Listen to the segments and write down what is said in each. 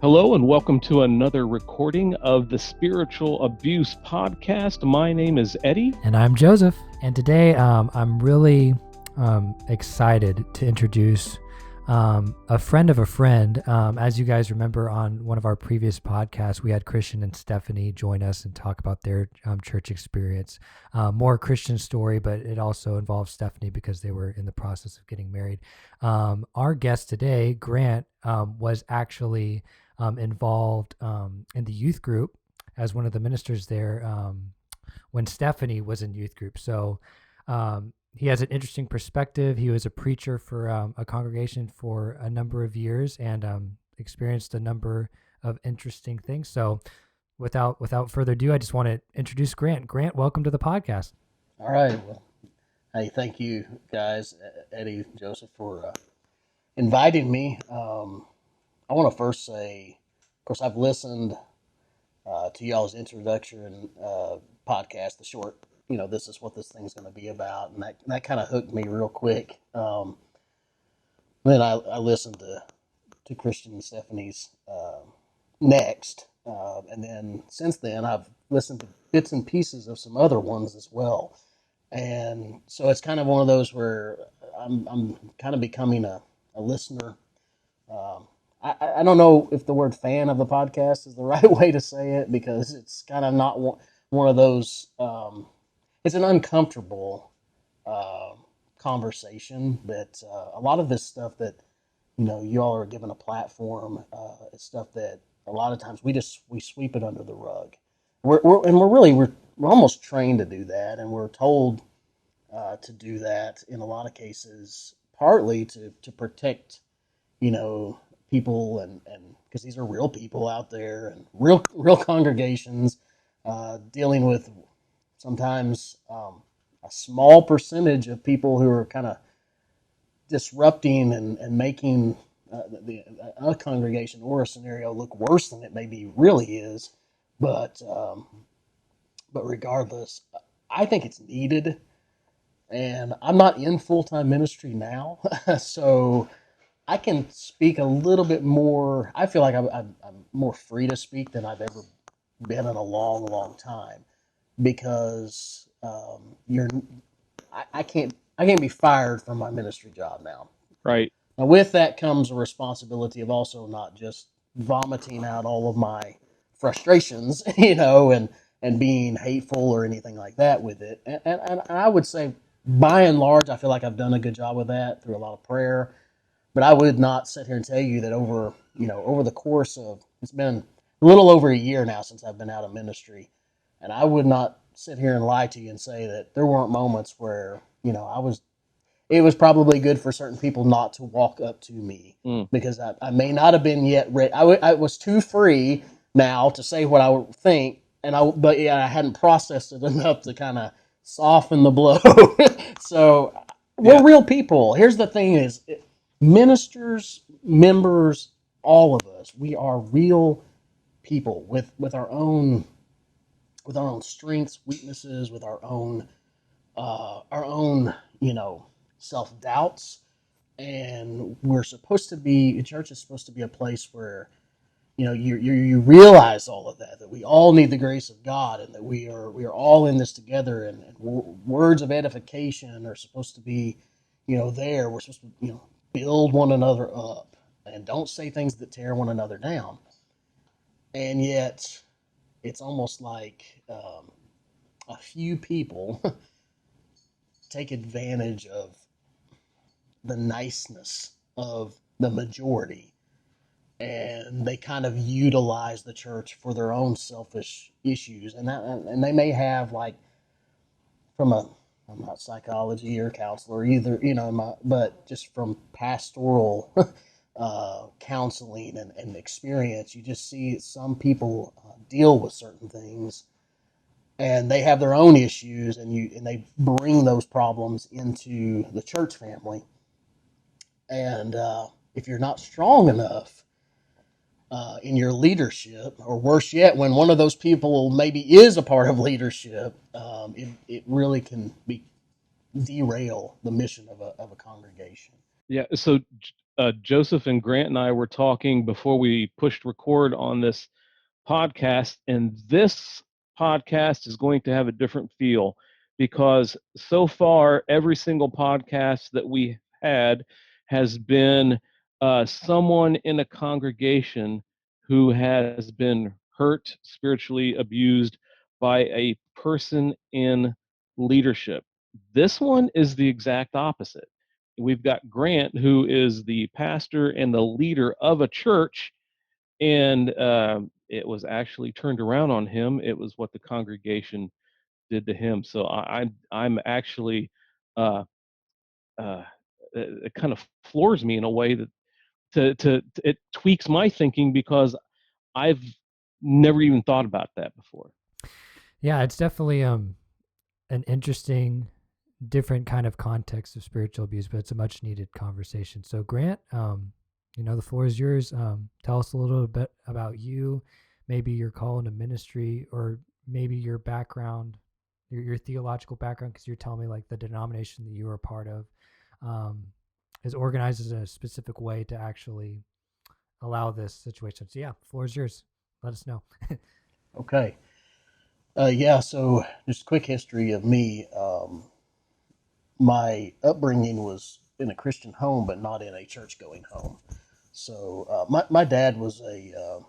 Hello and welcome to another recording of the Spiritual Abuse Podcast. My name is Eddie. And I'm Joseph. And today I'm really excited to introduce a friend of a friend. As you guys remember, on one of our previous podcasts, we had Christian and Stephanie join us and talk about their church experience. More Christian story, but it also involves Stephanie because they were in the process of getting married. Our guest today, Grant, was actually involved in the youth group as one of the ministers there when Stephanie was in youth group. So he has an interesting perspective. He was a preacher for a congregation for a number of years and experienced a number of interesting things. So without further ado, I just want to introduce Grant. Grant, welcome to the podcast. All right. Well, hey, thank you guys, Eddie, Joseph, for inviting me. I want to first say, of course, I've listened to y'all's introduction podcast, the short, this is what this thing's going to be about. And that kind of hooked me real quick. Then I listened to Christian and Stephanie's next. And then since then, I've listened to bits and pieces of some other ones as well. And so it's kind of one of those where I'm kind of becoming a listener. I don't know if the word fan of the podcast is the right way to say it, because it's kind of not one of those, it's an uncomfortable conversation, but a lot of this stuff that, you all are given a platform, is stuff that a lot of times we sweep it under the rug. We're almost trained to do that, and we're told to do that in a lot of cases, partly to protect, people and because these are real people out there and real congregations dealing with sometimes a small percentage of people who are kind of disrupting and making a congregation or a scenario look worse than it maybe really is. But regardless, I think it's needed. And I'm not in full-time ministry now, so I can speak a little bit more. I feel like I'm more free to speak than I've ever been in a long, long time, because I can't be fired from my ministry job now. Right. Now, with that comes a responsibility of also not just vomiting out all of my frustrations, and being hateful or anything like that with it. And I would say, by and large, I feel like I've done a good job with that through a lot of prayer. But I would not sit here and tell you that over the course of, it's been a little over a year now since I've been out of ministry, and I would not sit here and lie to you and say that there weren't moments where, it was probably good for certain people not to walk up to me, because I may not have been yet ready. I was too free now to say what I would think, but I hadn't processed it enough to kind of soften the blow. So we're real people. Here's the thing is, ministers, members, all of us, we are real people with our own strengths, weaknesses, with our own self-doubts. And church is supposed to be a place where, you realize all of that we all need the grace of God, and that we are all in this together, and words of edification are supposed to be, there. We're supposed to, build one another up and don't say things that tear one another down. And yet it's almost like a few people take advantage of the niceness of the majority, and they kind of utilize the church for their own selfish issues. And they may have, like, I'm not psychology or counselor either, but just from pastoral counseling and experience, you just see some people deal with certain things, and they have their own issues, and they bring those problems into the church family. And if you're not strong enough in your leadership, or worse yet, when one of those people maybe is a part of leadership, it really can derail the mission of a congregation. Yeah. So Joseph and Grant and I were talking before we pushed record on this podcast, and this podcast is going to have a different feel because so far, every single podcast that we had has been someone in a congregation who has been hurt, spiritually abused by a person in leadership. This one is the exact opposite. We've got Grant, who is the pastor and the leader of a church, and it was actually turned around on him. It was what the congregation did to him. So I'm actually uh, uh, it kind of floors me in a way that it tweaks my thinking because I've never even thought about that before. Yeah, it's definitely an interesting, different kind of context of spiritual abuse, but it's a much needed conversation. So, Grant, the floor is yours. Tell us a little bit about you, maybe your call into ministry, or maybe your background, your theological background, because you're telling me like the denomination that you were a part of um, is organized in a specific way to actually allow this situation. So, yeah, floor is yours. Let us know. Okay. Yeah, so just a quick history of me. My upbringing was in a Christian home, but not in a church going home. So my dad was a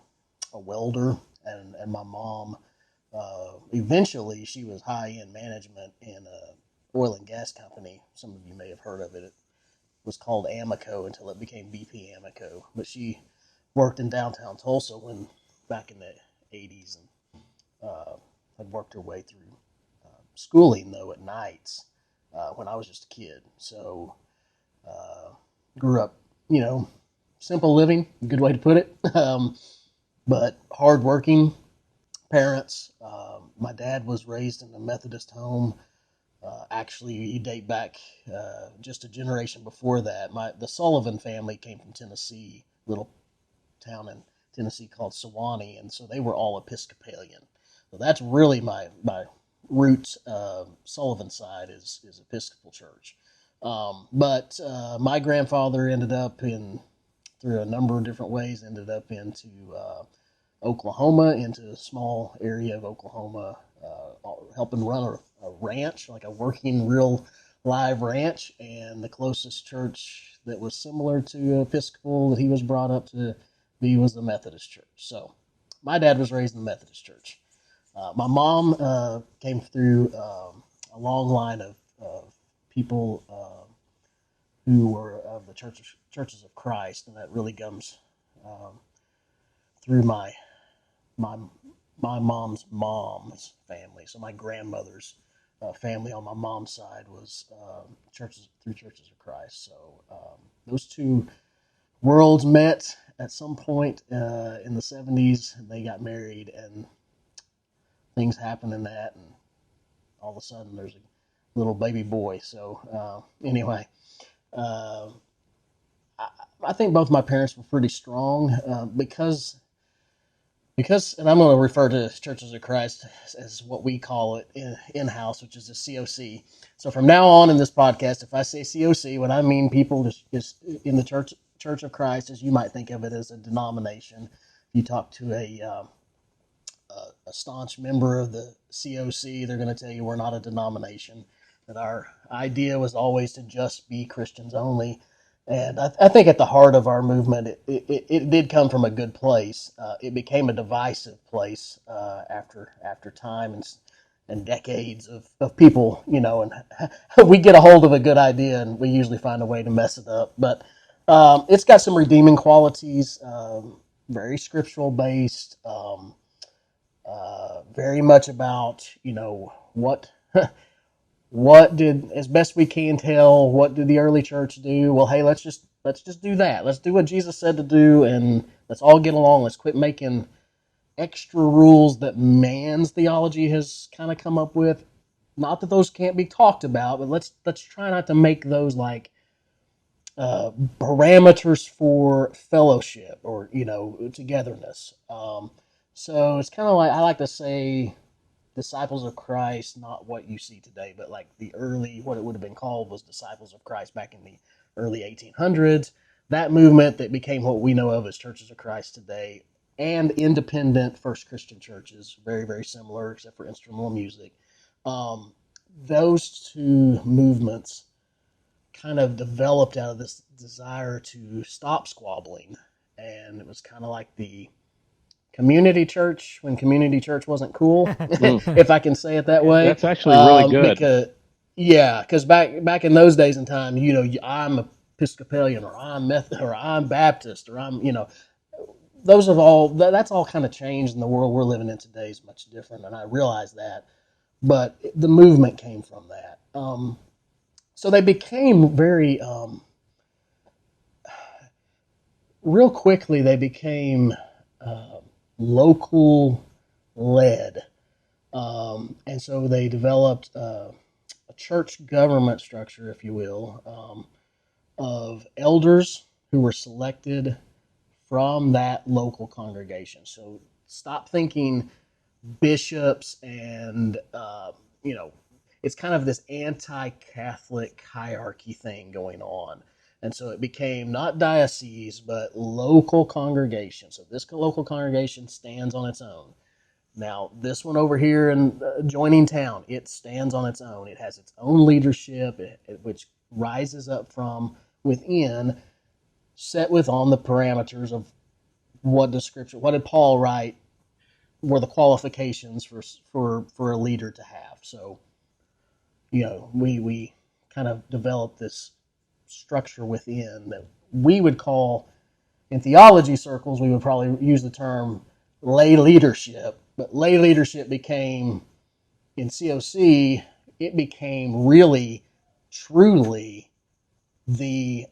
welder, and my mom, eventually, she was high end management in a oil and gas company. Some of you may have heard of it. It was called Amoco until it became BP Amoco. But she worked in downtown Tulsa when back in the 80s, and had worked her way through schooling though at nights when I was just a kid. So uh, grew up, you know, simple living, good way to put it, but hardworking parents. My dad was raised in a Methodist home. Actually, you date back just a generation before that. The Sullivan family came from Tennessee, little town in Tennessee called Sewanee, and so they were all Episcopalian. So that's really my roots. Sullivan side is Episcopal Church, but my grandfather ended up in through a number of different ways ended up into Oklahoma, into a small area of Oklahoma, helping run a ranch, like a working real live ranch. And the closest church that was similar to Episcopal that he was brought up to be was the Methodist Church. So my dad was raised in the Methodist Church. My mom came through a long line of people who were of the churches of Christ, and that really comes um, through my my mom's family. So my grandmother's family on my mom's side was churches of Christ. So those two worlds met at some point in the 70s, and they got married, and things happened in that, and all of a sudden there's a little baby boy. So anyway, uh, I, I think both my parents were pretty strong because, and I'm going to refer to Churches of Christ as what we call it in-house, which is a COC. So from now on in this podcast, if I say COC, what I mean people just in the Church of Christ, as you might think of it as a denomination. If you talk to a staunch member of the COC, they're going to tell you we're not a denomination. That our idea was always to just be Christians only. And I think at the heart of our movement, it did come from a good place. It became a divisive place after time and decades of people, and we get a hold of a good idea and we usually find a way to mess it up. But it's got some redeeming qualities, very scriptural based. Very much about what what did, as best we can tell, what did the early church do. Well, hey, let's just do that. Let's do what Jesus said to do, and let's all get along. Let's quit making extra rules that man's theology has kind of come up with. Not that those can't be talked about, but let's try not to make those like parameters for fellowship or togetherness. So it's kind of like I like to say disciples of Christ, not what you see today, but like the early, what it would have been called was disciples of Christ back in the early 1800s. That movement that became what we know of as churches of Christ today, and independent first Christian churches, very, very similar, except for instrumental music. Those two movements kind of developed out of this desire to stop squabbling. And it was kind of like the community church when community church wasn't cool, if I can say it that way. That's actually really good. Because back in those days and time, I'm Episcopalian, or I'm Methodist, or I'm Baptist, or I'm, that's all kind of changed, and the world we're living in today is much different, and I realize that. But the movement came from that. So they became very, real quickly, they became local led. And so they developed a church government structure, if you will, of elders who were selected from that local congregation. So stop thinking bishops and, it's kind of this anti-Catholic hierarchy thing going on. And so it became not diocese, but local congregation. So this local congregation stands on its own. Now, this one over here in adjoining town, it stands on its own. It has its own leadership, which rises up from within, set on the parameters of what did Paul write were the qualifications for a leader to have. So, we kind of developed this structure within that we would call, in theology circles, we would probably use the term lay leadership. But lay leadership became, in COC, it became really, truly the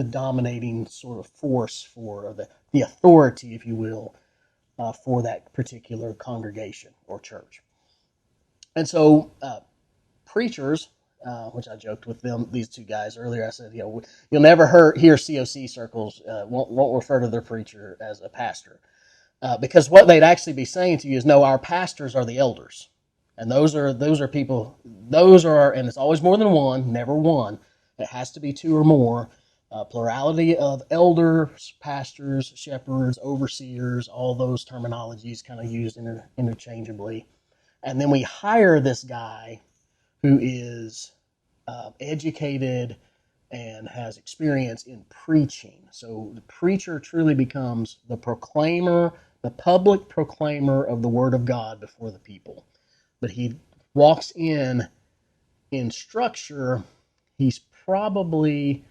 dominating sort of force for the authority, if you will, for that particular congregation or church. And so preachers, which I joked with these two guys earlier, I said, you'll never hear COC circles won't refer to their preacher as a pastor. Because what they'd actually be saying to you is, no, our pastors are the elders. And those are people, and it's always more than one, never one. It has to be two or more. Plurality of elders, pastors, shepherds, overseers, all those terminologies kind of used interchangeably. And then we hire this guy who is educated and has experience in preaching. So the preacher truly becomes the proclaimer, the public proclaimer of the word of God before the people. But he walks in structure. He's probably,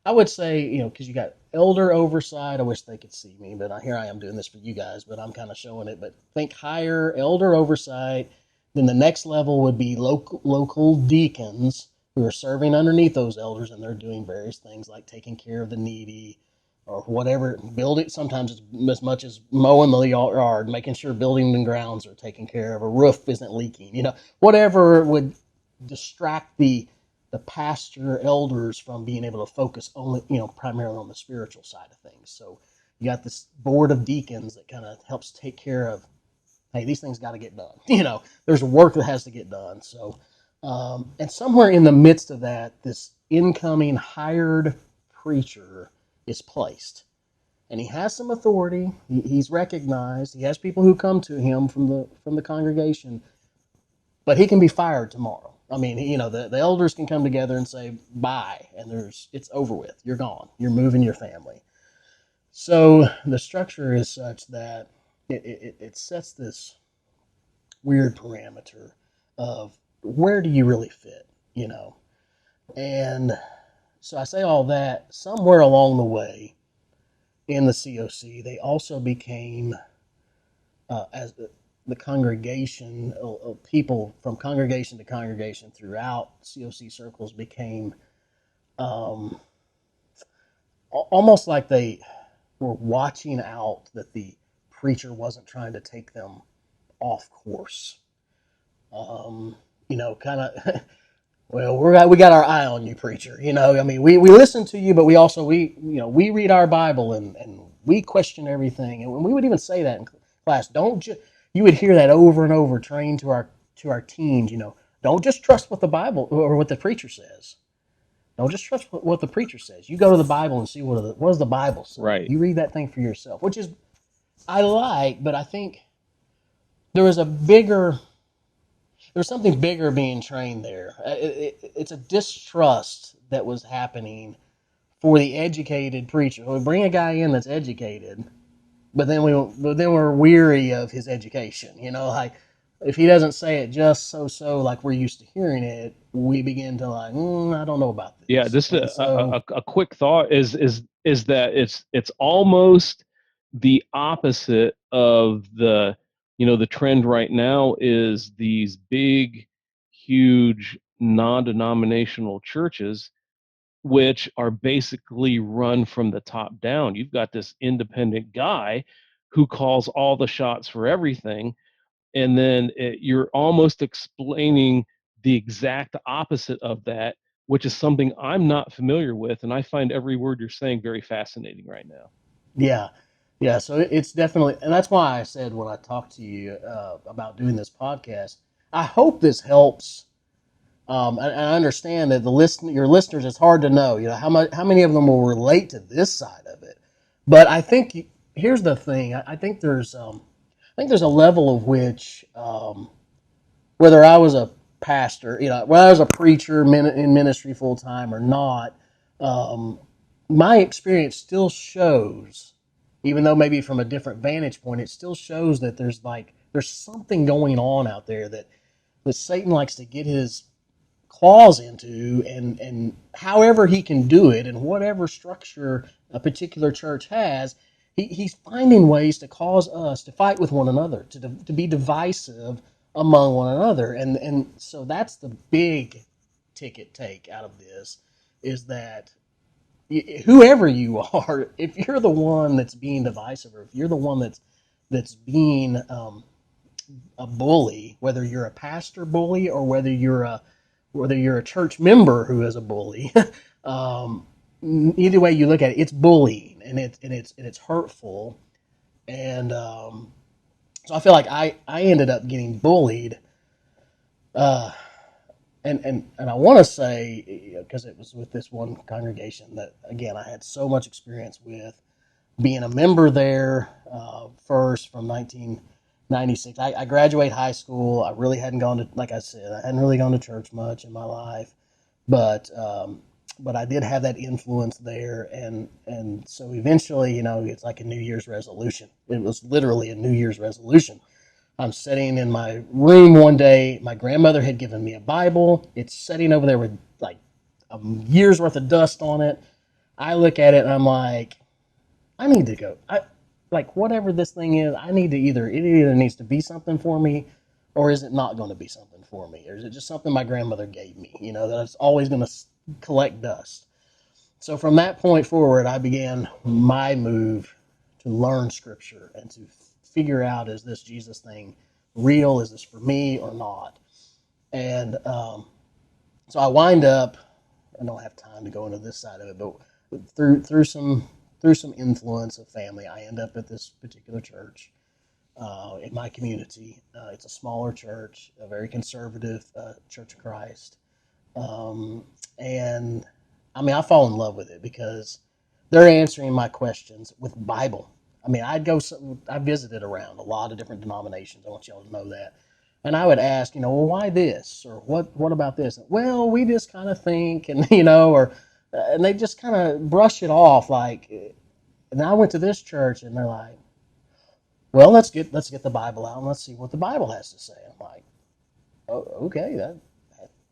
I would say, because you got elder oversight. I wish they could see me, but here I am doing this for you guys, but I'm kind of showing it. But think higher elder oversight. Then the next level would be local deacons who are serving underneath those elders, and they're doing various things like taking care of the needy or whatever, building. Sometimes it's as much as mowing the yard, making sure building and grounds are taken care of, a roof isn't leaking, whatever would distract the pastor elders from being able to focus only, primarily on the spiritual side of things. So you got this board of deacons that kind of helps take care of, hey, these things got to get done. There's work that has to get done. So, and somewhere in the midst of that, this incoming hired preacher is placed. And he has some authority. He's recognized. He has people who come to him from the congregation, but he can be fired tomorrow. I mean, the elders can come together and say, bye, and it's over with. You're gone. You're moving your family. So the structure is such that it sets this weird parameter of where do you really fit, And so I say all that, somewhere along the way in the COC, they also became, as the congregation, people from congregation to congregation throughout COC circles became almost like they were watching out that the preacher wasn't trying to take them off course. Kind of, well, we got our eye on you, preacher. I mean, we listen to you, but we also, we read our Bible and we question everything. And we would even say that in class, you would hear that over and over, trained to our teens. Don't just trust what the Bible or what the preacher says. Don't just trust what the preacher says. You go to the Bible and see what does the Bible say. Right. You read that thing for yourself, which is I like, but I think there was there's something bigger being trained there. It's a distrust that was happening for the educated preacher. We bring a guy in that's educated, but then we're weary of his education. Like if he doesn't say it just so like we're used to hearing it, we begin to like, I don't know about Yeah, this. just And so, a quick thought is that it's almost the opposite of the trend right now is these big, huge non-denominational churches which are basically run from the top down. You've got this independent guy who calls all the shots for everything, and then you're almost explaining the exact opposite of that, which is something I'm not familiar with, and I find every word you're saying very fascinating right now. yeah, yeah. So it's definitely, and that's why I said when I talked to you about doing this podcast, I hope this helps. And I understand that your listeners, it's hard to know, how many of them will relate to this side of it. But I think here's the thing. I think there's a level of which, whether I was a pastor, whether I was a preacher in ministry full time or not, um, my experience still shows, even though maybe from a different vantage point, it still shows that there's something going on out there that Satan likes to get his claws into, and however he can do it and whatever structure a particular church has, he's finding ways to cause us to fight with one another, to be divisive among one another. And so that's the big ticket take out of this, is that whoever you are, if you're the one that's being divisive, or if you're the one that's being a bully, whether you're a pastor bully or whether you're a church member who is a bully, um, either way you look at it, it's bullying, and it's hurtful. And so I feel like I ended up getting bullied, uh, and I want to say, because it was with this one congregation that again I had so much experience with, being a member there, first from 1996. I graduated high school. I really hadn't gone to, like I said, I hadn't really gone to church much in my life, but I did have that influence there, and so eventually, it's like a New Year's resolution. It was literally a New Year's resolution. I'm sitting in my room one day. My grandmother had given me a Bible. It's sitting over there with like a year's worth of dust on it. I look at it and I'm like, I need to go. Like whatever this thing is, I need to it either needs to be something for me, or is it not going to be something for me, or is it just something my grandmother gave me? That it's always going to collect dust. So from that point forward, I began my move to learn Scripture and to figure out, is this Jesus thing real? Is this for me or not? And so I wind up. I don't have time to go into this side of it, but through some influence of family, I end up at this particular church in my community. It's a smaller church, a very conservative Church of Christ, and I mean I fall in love with it because they're answering my questions with Bible. I mean, I visited around a lot of different denominations. I want y'all to know that. And I would ask, well, why this? Or what about this? Well, we just kind of think, and, and they just kind of brush it off. Like, and I went to this church and they're like, well, let's get the Bible out and let's see what the Bible has to say. I'm like, oh, okay, that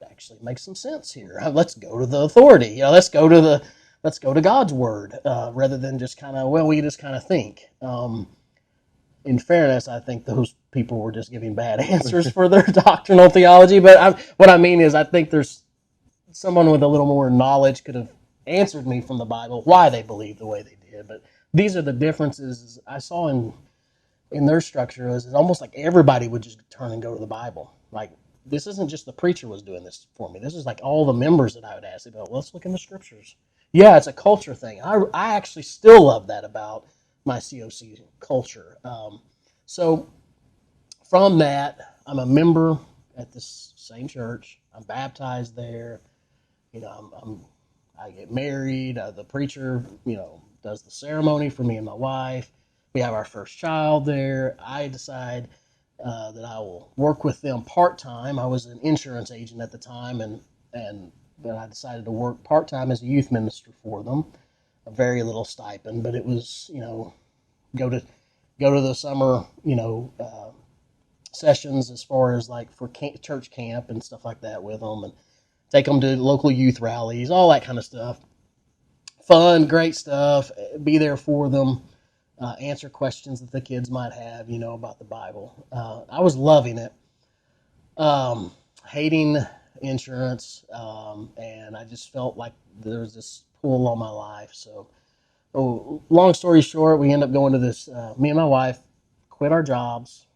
actually makes some sense here. Let's go to the authority. Let's go to God's word, rather than just kind of, well, we just kind of think. In fairness, I think those people were just giving bad answers for their doctrinal theology. But what I mean is, I think there's someone with a little more knowledge could have answered me from the Bible why they believed the way they did. But these are the differences I saw in their structure. Is it's almost like everybody would just turn and go to the Bible. Like, this isn't just the preacher was doing this for me. This is like all the members that I would ask. They'd be like, let's look in the scriptures. Yeah, it's a culture thing. I actually still love that about my COC culture. So from that, I'm a member at this same church. I'm baptized there. You know, I get married. The preacher, does the ceremony for me and my wife. We have our first child there. I decide that I will work with them part time. I was an insurance agent at the time, and but I decided to work part time as a youth minister for them. A very little stipend, but it was go to the summer sessions as far as like for church camp and stuff like that with them, and take them to local youth rallies, all that kind of stuff. Fun, great stuff. Be there for them. Answer questions that the kids might have, about the Bible. I was loving it. Hating insurance, and I just felt like there was this pull on my life. So, long story short, we end up going to this. Me and my wife quit our jobs,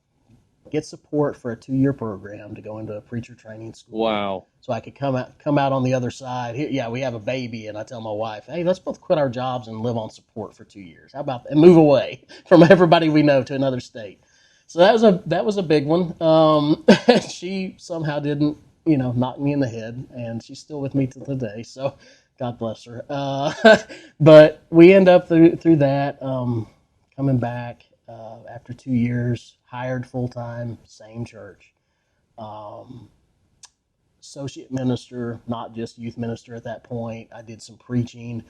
get support for a 2-year program to go into a preacher training school. Wow. So I could come out on the other side. Here, we have a baby, and I tell my wife, hey, let's both quit our jobs and live on support for 2 years. How about that? And move away from everybody we know to another state. So that was a big one. She somehow didn't, knock me in the head, and she's still with me to today. So God bless her. But we end up through that, coming back after 2 years, hired full time, same church. Associate minister, not just youth minister at that point. I did some preaching.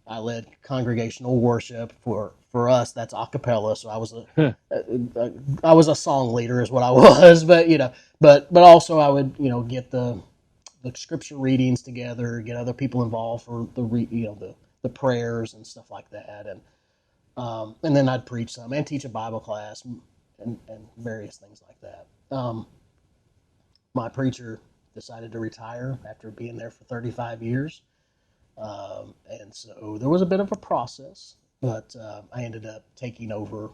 I led congregational worship. For us, that's a cappella. So I was a song leader, is what I was. But also I would get the scripture readings together, get other people involved for the prayers and stuff like that, and then I'd preach some and teach a Bible class and various things like that. My preacher decided to retire after being there for 35 years. And so there was a bit of a process, but I ended up taking over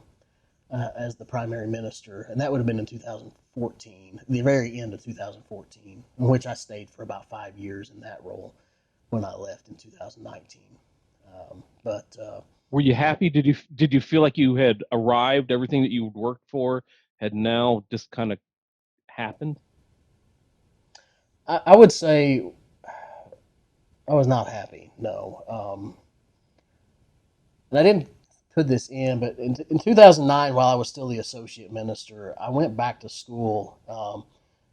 as the primary minister, and that would have been in 2014, the very end of 2014, in which I stayed for about 5 years in that role when I left in 2019. Were you happy? Did you feel like you had arrived? Everything that you worked for had now just kind of happened? I would say I was not happy. No, and I didn't put this in, but in 2009, while I was still the associate minister, I went back to school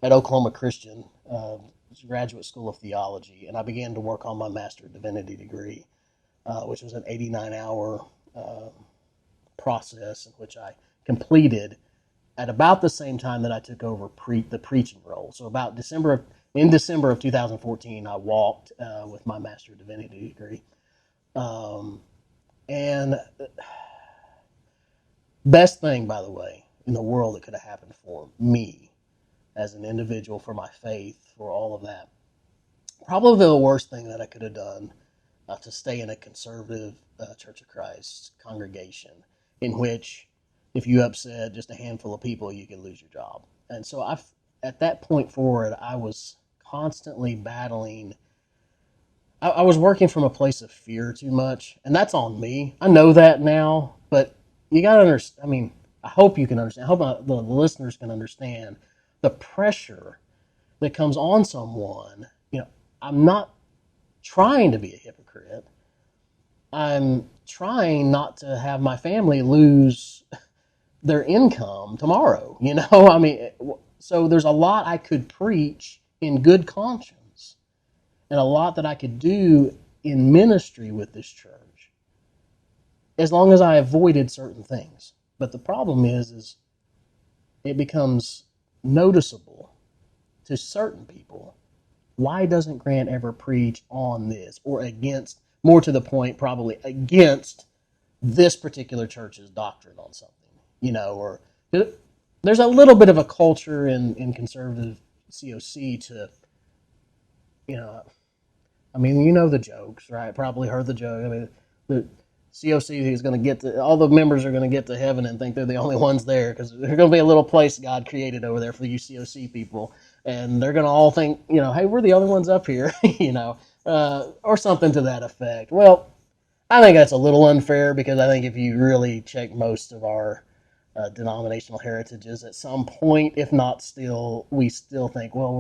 at Oklahoma Christian, graduate school of theology, and I began to work on my Master of Divinity degree, which was an 89-hour process in which I completed at about the same time that I took over the preaching role. So about in December of 2014, I walked with my Master of Divinity degree. And best thing, by the way, in the world that could have happened for me as an individual, for my faith, for all of that. Probably the worst thing that I could have done to stay in a conservative Church of Christ congregation in which if you upset just a handful of people, you could lose your job. And so at that point forward, I was constantly battling. I was working from a place of fear too much, and that's on me. I know that now, but you got to understand. I mean, I hope you can understand. I hope the listeners can understand the pressure that comes on someone. I'm not trying to be a hypocrite. I'm trying not to have my family lose their income tomorrow. I mean, so there's a lot I could preach in good conscience and a lot that I could do in ministry with this church as long as I avoided certain things. But the problem is it becomes noticeable to certain people. Why doesn't Grant ever preach on this or against, more to the point, probably against this particular church's doctrine on something, or there's a little bit of a culture in conservative COC to, I mean, the jokes, right? Probably heard the joke. I mean, the COC is going to all the members are going to get to heaven and think they're the only ones there because there's going to be a little place God created over there for you COC people. And they're going to all think, hey, we're the only ones up here, or something to that effect. Well, I think that's a little unfair because I think if you really check most of our denominational heritages at some point, if not still, we still think, well,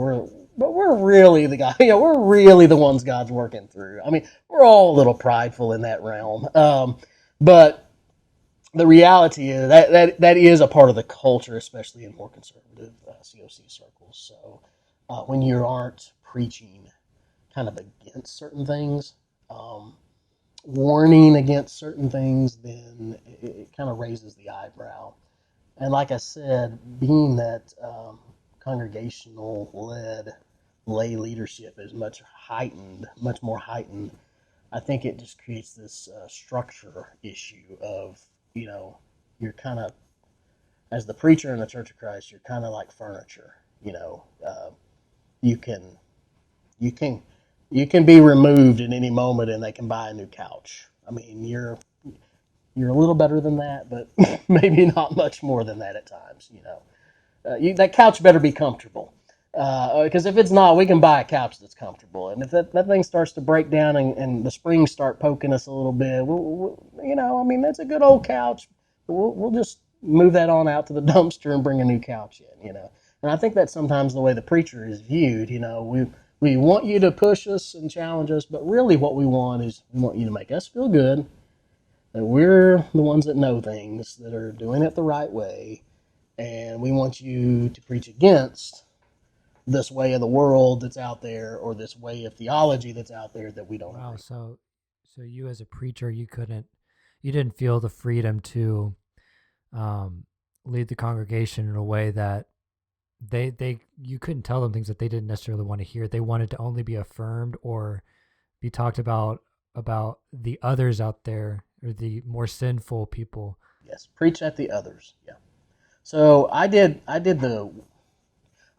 we're really the guy, we're really the ones God's working through. I mean, we're all a little prideful in that realm. But the reality is that is a part of the culture, especially in more conservative COC circles. So when you aren't preaching kind of against certain things, warning against certain things, then it kind of raises the eyebrow. And like I said, being that congregational led lay leadership is much more heightened, I think it just creates this structure issue of, you're kind of, as the preacher in the Church of Christ, you're kind of like furniture. You can you can you can be removed at any moment, and they can buy a new couch. I mean, you're a little better than that, but maybe not much more than that at times. That couch better be comfortable. Because if it's not, we can buy a couch that's comfortable. And if that thing starts to break down and the springs start poking us a little bit, I mean, that's a good old couch. We'll just move that on out to the dumpster and bring a new couch in. And I think that's sometimes the way the preacher is viewed. We want you to push us and challenge us, but really what we want is we want you to make us feel good, that we're the ones that know things, that are doing it the right way, and we want you to preach against this way of the world that's out there, or this way of theology that's out there that we don't Wow. agree. So you as a preacher, you didn't feel the freedom to lead the congregation in a way that you couldn't tell them things that they didn't necessarily want to hear. They wanted to only be affirmed or be talked about the others out there, or the more sinful people. Yes, preach at the others. Yeah. So I did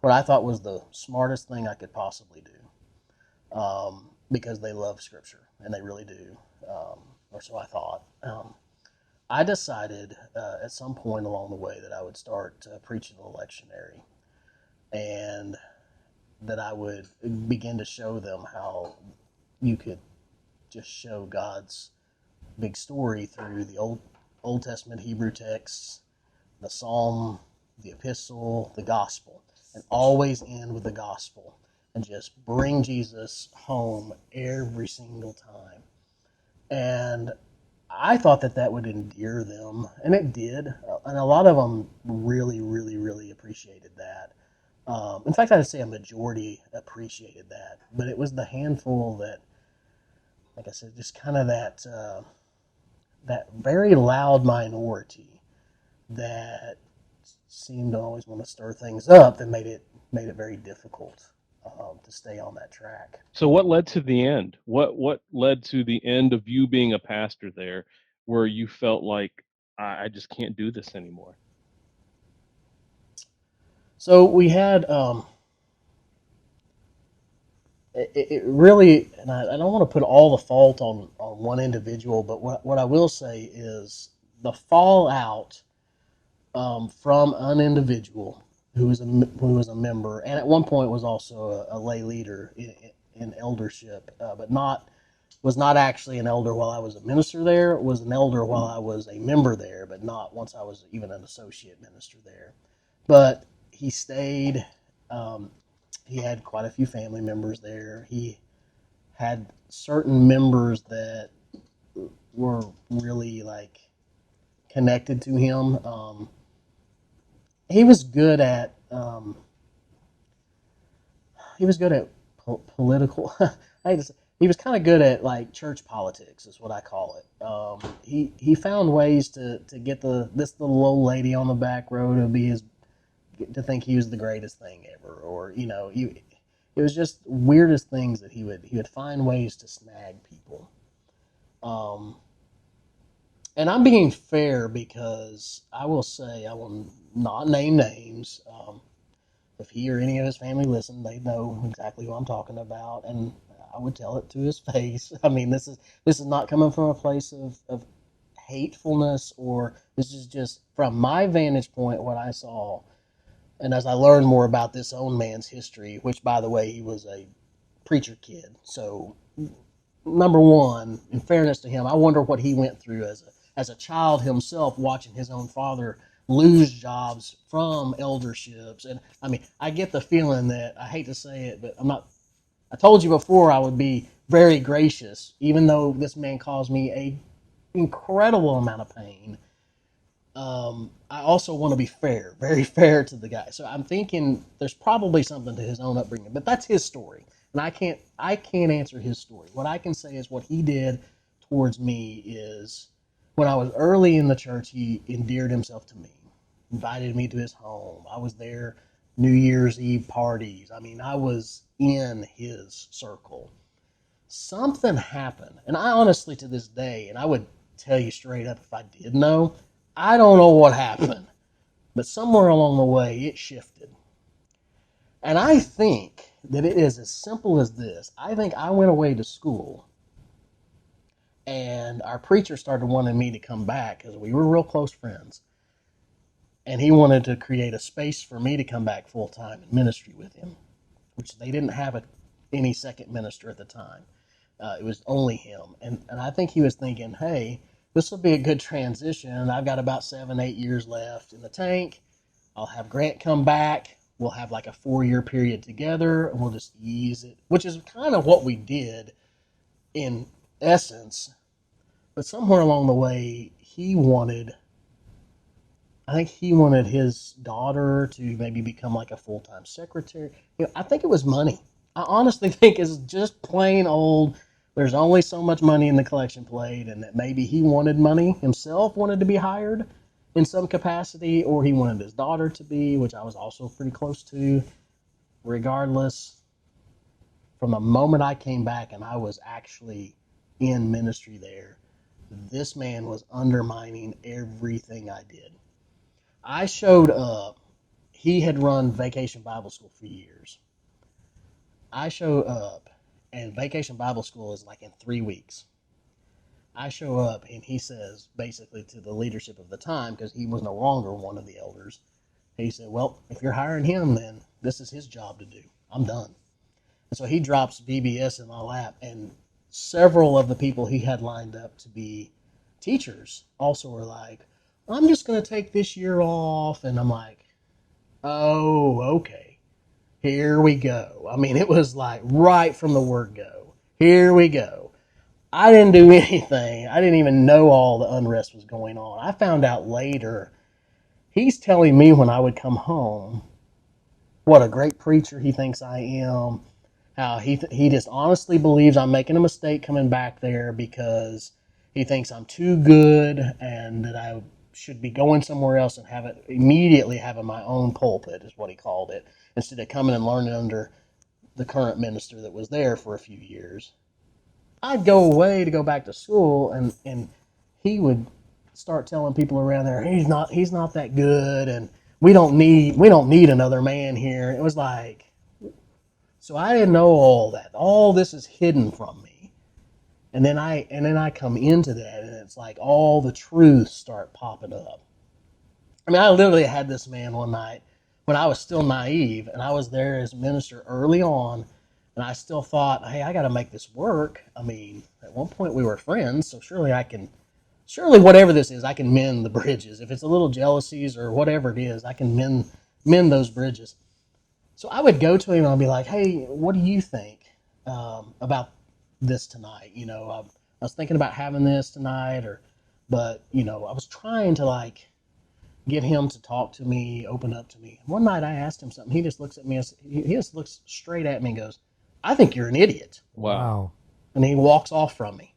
what I thought was the smartest thing I could possibly do, because they love Scripture, and they really do, or so I thought. I decided at some point along the way that I would start preaching the lectionary, and that I would begin to show them how you could just show God's big story through the Old Testament Hebrew texts, the Psalm, the Epistle, the Gospel, and always end with the Gospel, and just bring Jesus home every single time. And I thought that would endear them, and it did. And a lot of them really, really, really appreciated that. In fact, I'd say a majority appreciated that. But it was the handful that, like I said, just kind of that very loud minority that seemed to always want to stir things up, that made it very difficult to stay on that track. So what led to the end? What led to the end of you being a pastor there, where you felt like I just can't do this anymore? So we had it really, and I don't want to put all the fault on one individual, but what I will say is the fallout from an individual who was a member, and at one point was also a lay leader in eldership, but was not actually an elder while I was a minister there. Was an elder while I was a member there, but not once I was even an associate minister there. But he stayed. He had quite a few family members there. He had certain members that were really like connected to him. He was good at political. He was kind of good at like church politics, is what I call it. He found ways to get this little old lady on the back row to think he was the greatest thing ever, or it was just weirdest things that he would find ways to snag people. And I'm being fair, because I will say, I will not name names. If he or any of his family listen, they know exactly who I'm talking about, and I would tell it to his face. I mean, this is not coming from a place of hatefulness, or this is just from my vantage point what I saw. And as I learned more about this own man's history, which, by the way, he was a preacher kid, so number one, in fairness to him, I wonder what he went through as a child himself, watching his own father lose jobs from elderships. And I mean, I get the feeling that, I hate to say it, but I told you before I would be very gracious, even though this man caused me a incredible amount of pain. I also want to be fair, very fair to the guy. So I'm thinking there's probably something to his own upbringing, but that's his story, and I can't answer his story. What I can say is what he did towards me is, when I was early in the church, he endeared himself to me, invited me to his home. I was there New Year's Eve parties. I mean, I was in his circle. Something happened, and I honestly, to this day, and I would tell you straight up if I did know, I don't know what happened, but somewhere along the way it shifted. And I think that it is as simple as this. I think I went away to school, and our preacher started wanting me to come back because we were real close friends. And he wanted to create a space for me to come back full time in ministry with him, which they didn't have any second minister at the time. It was only him. And I think he was thinking, hey, this will be a good transition. I've got about 7, 8 years left in the tank. I'll have Grant come back. We'll have like a 4-year period together, and we'll just ease it, which is kind of what we did in essence. But somewhere along the way, I think he wanted his daughter to maybe become like a full-time secretary. I think it was money. I honestly think it's just plain old. There's only so much money in the collection plate, and that maybe he wanted money himself, wanted to be hired in some capacity, or he wanted his daughter to be, which I was also pretty close to. Regardless, from the moment I came back and I was actually in ministry there, this man was undermining everything I did. I showed up. He had run Vacation Bible School for years. I showed up, and Vacation Bible School is like in 3 weeks. I show up, and he says, basically to the leadership of the time, because he was no longer one of the elders, he said, well, if you're hiring him, then this is his job to do. I'm done. And so he drops VBS in my lap, and several of the people he had lined up to be teachers also were like, I'm just going to take this year off. And I'm like, oh, okay. Here we go. I mean, it was like right from the word go. Here we go. I didn't do anything. I didn't even know all the unrest was going on. I found out later. He's telling me when I would come home what a great preacher he thinks I am, how he just honestly believes I'm making a mistake coming back there because he thinks I'm too good and that I should be going somewhere else and immediately having my own pulpit, is what he called it, instead of coming and learning under the current minister that was there for a few years. I'd go away to go back to school, and he would start telling people around there he's not that good, and we don't need another man here. It was like, so I didn't know all that. All this is hidden from me. And then I come into that, and it's like all the truths start popping up. I mean, I literally had this man one night when I was still naive, and I was there as minister early on, and I still thought, hey, I got to make this work. I mean, at one point we were friends, so surely whatever this is, I can mend the bridges. If it's a little jealousies or whatever it is, I can mend those bridges. So I would go to him and I'd be like, hey, what do you think about this tonight? I was thinking about having this tonight, but I was trying to like get him to talk to me, open up to me. One night I asked him something. He just looks at me, he just looks straight at me and goes, I think you're an idiot. Wow. And he walks off from me.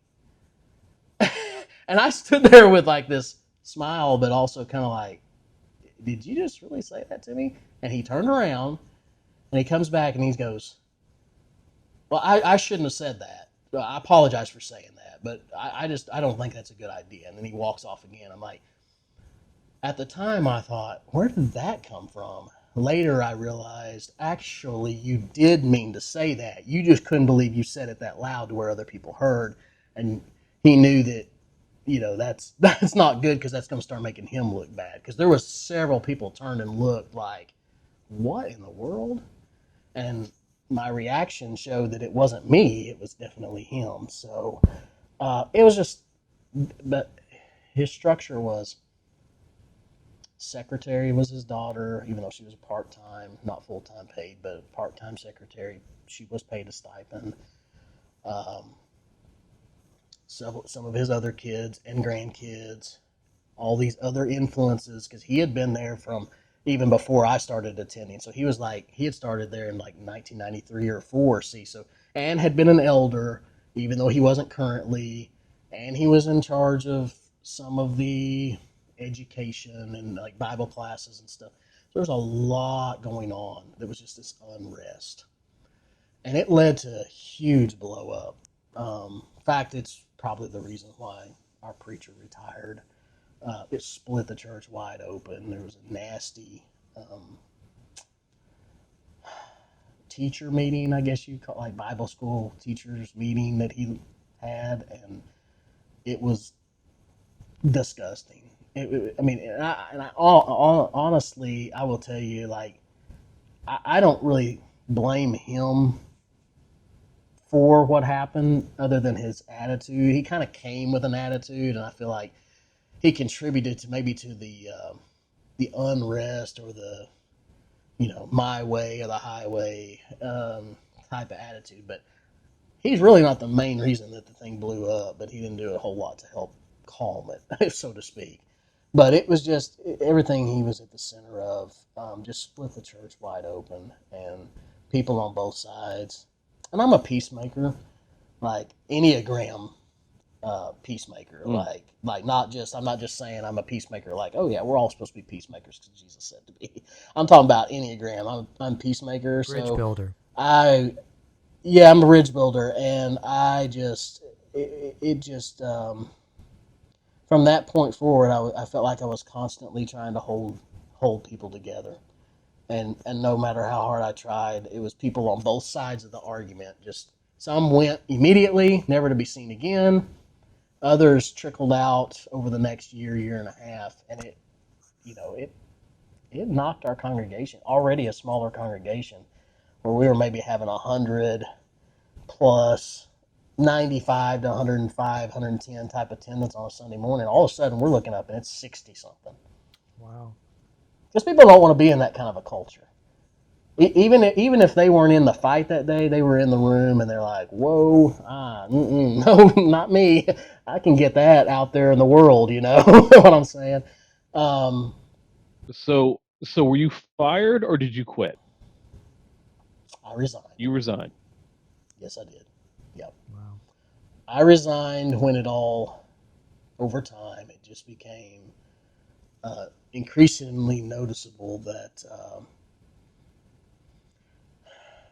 And I stood there with like this smile, but also kind of like, did you just really say that to me? And he turned around and he comes back and he goes, well, I shouldn't have said that. I apologize for saying that, but I don't think that's a good idea. And then he walks off again. I'm like, at the time I thought, where did that come from? Later I realized, actually, you did mean to say that. You just couldn't believe you said it that loud to where other people heard. And he knew that, that's not good, because that's going to start making him look bad. Because there was several people turned and looked like, what in the world? And my reaction showed that it wasn't me, it was definitely him. So it was just, but his structure was, secretary was his daughter, even though she was a part-time, not full-time paid, but a part-time secretary. She was paid a stipend. Um, so some of his other kids and grandkids, all these other influences, because he had been there from even before I started attending. So he was like, he had started there in like 1993 or 4. See, so, and had been an elder, even though he wasn't currently, and he was in charge of some of the education and like Bible classes and stuff. So there's a lot going on. There was just this unrest, and it led to a huge blow up. In fact, it's probably the reason why our preacher retired. It split the church wide open. There was a nasty um, teacher meeting, I guess you call it, like Bible school teachers meeting that he had, and it was disgusting. I mean, honestly, I will tell you, like, I don't really blame him for what happened, other than his attitude. He kind of came with an attitude, and I feel like he contributed to maybe to the unrest, or the, my way or the highway type of attitude. But he's really not the main reason that the thing blew up, but he didn't do a whole lot to help calm it, so to speak. But it was just everything he was at the center of, just split the church wide open, and people on both sides. And I'm a peacemaker, like Enneagram peacemaker. Like not just, I'm not just saying I'm a peacemaker. Like, oh yeah, we're all supposed to be peacemakers because Jesus said to be. I'm talking about Enneagram. I'm peacemaker. Bridge So builder. I'm a bridge builder, and it just from that point forward, I felt like I was constantly trying to hold people together. And no matter how hard I tried, it was people on both sides of the argument. Just some went immediately, never to be seen again. Others trickled out over the next year and a half, and it knocked our congregation, already a smaller congregation, where we were maybe having 100 plus 95 to 105, 110 type attendance on a Sunday morning. All of a sudden, we're looking up and it's 60 something. Wow. Because people don't want to be in that kind of a culture. Even if they weren't in the fight that day, they were in the room and they're like, "Whoa, no, not me. I can get that out there in the world." You know what I'm saying? Um, So were you fired or did you quit? I resigned. You resigned. Yes, I did. Yep. Wow. I resigned when it all, over time, it just became increasingly noticeable that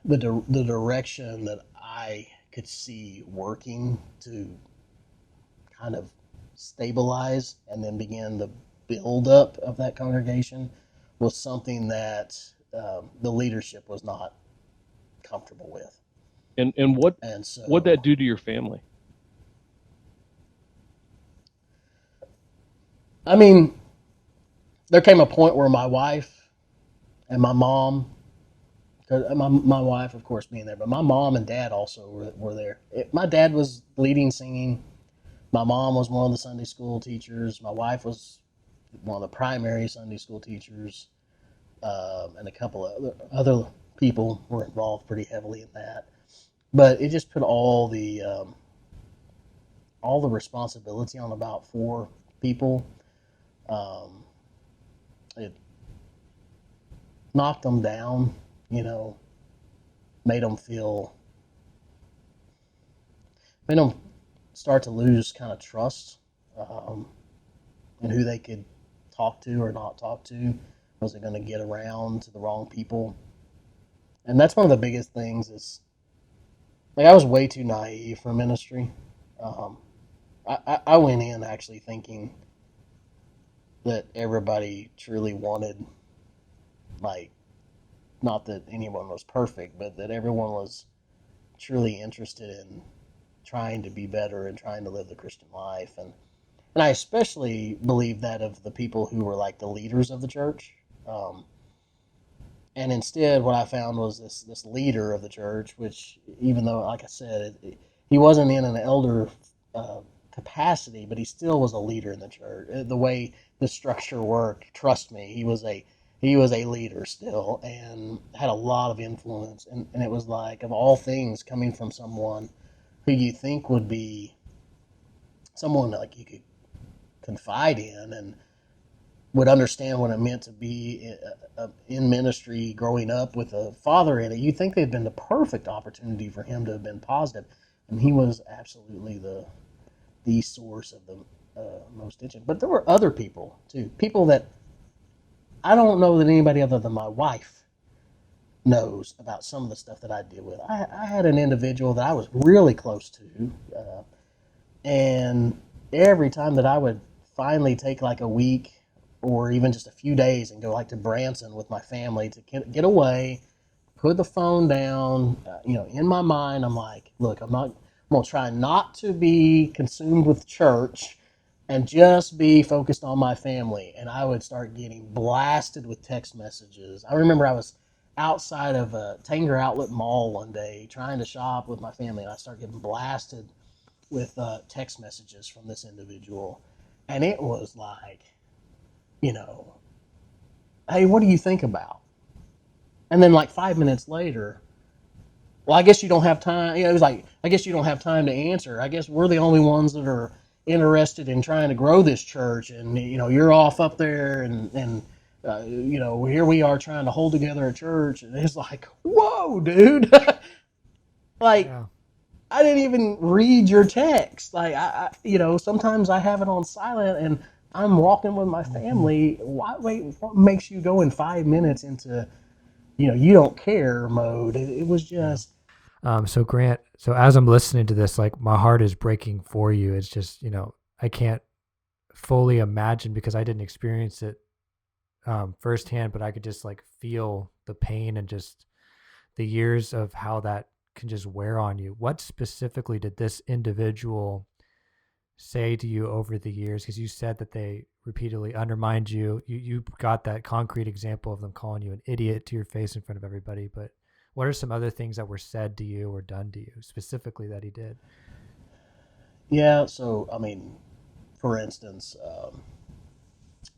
the direction that I could see working to kind of stabilize and then begin the build up of that congregation was something that the leadership was not comfortable with. And And what'd that so, do to your family? I mean, there came a point where my wife and my mom, cause my wife, of course, being there, but my mom and dad also were there. My dad was leading singing. My mom was one of the Sunday school teachers. My wife was one of the primary Sunday school teachers, and a couple of other people were involved pretty heavily in that. But it just put all the responsibility on about 4 people. Um, it knocked them down, you know, made them feel, made them start to lose kind of trust um, in who they could talk to or not talk to. Was it going to get around to the wrong people? And that's one of the biggest things is, like, I was way too naive for ministry. Um, I went in actually thinking that everybody truly wanted, like, not that anyone was perfect, but that everyone was truly interested in trying to be better and trying to live the Christian life. And I especially believe that of the people who were like the leaders of the church. And instead, what I found was this leader of the church, which, even though, like I said, he wasn't in an elder capacity, but he still was a leader in the church. The way the structure worked, trust me, he was a leader still and had a lot of influence. And it was like, of all things, coming from someone who you think would be someone like you could confide in and would understand what it meant to be in ministry growing up with a father in it. You think they'd been the perfect opportunity for him to have been positive, and he was absolutely the source of the most tension. But there were other people too, people that I don't know that anybody other than my wife knows about some of the stuff that I deal with. I had an individual that I was really close to, and every time that I would finally take like a week or even just a few days and go like to Branson with my family to get away, put the phone down, in my mind, I'm like, look, I'm going to try not to be consumed with church and just be focused on my family. And I would start getting blasted with text messages. I remember I was outside of a Tanger Outlet Mall one day trying to shop with my family, and I started getting blasted with text messages from this individual. And it was like, hey, what do you think about? And then like 5 minutes later, well, I guess you don't have time. It was like, I guess you don't have time to answer. I guess we're the only ones that are interested in trying to grow this church. And, you're off up there and here we are trying to hold together a church. And it's like, whoa, dude. Like, Yeah. I didn't even read your text. Like, sometimes I have it on silent and I'm walking with my family. Why, wait, what makes you go in 5 minutes into, you don't care mode? It was Yeah. just, So Grant, so as I'm listening to this, like my heart is breaking for you. It's just, I can't fully imagine because I didn't experience it firsthand, but I could just like feel the pain and just the years of how that can just wear on you. What specifically did this individual say to you over the years? Because you said that they repeatedly undermined you. You got that concrete example of them calling you an idiot to your face in front of everybody. But what are some other things that were said to you or done to you specifically that he did? yeah. So, I mean, for instance,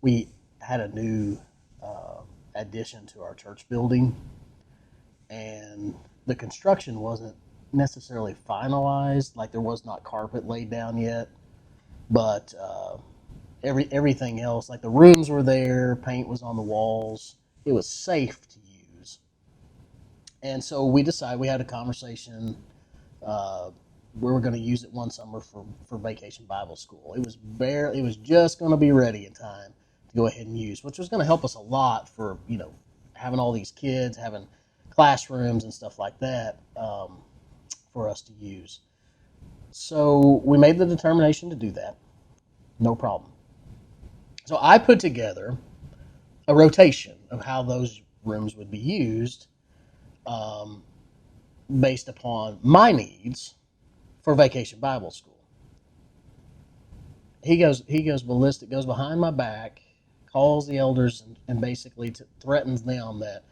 we had a new uh, addition to our church building, and the construction wasn't necessarily finalized. Like, there was not carpet laid down yet, but everything else, like the rooms were there, paint was on the walls, it was safe to use. And so we decided, we had a conversation. Uh, we were going to use it one summer for Vacation Bible School. It was just going to be ready in time to go ahead and use, which was going to help us a lot for having all these kids, having classrooms and stuff like that for us to use. So we made the determination to do that. No problem. So I put together a rotation of how those rooms would be used um, based upon my needs for Vacation Bible School. He goes ballistic, goes behind my back, calls the elders, and basically threatens them that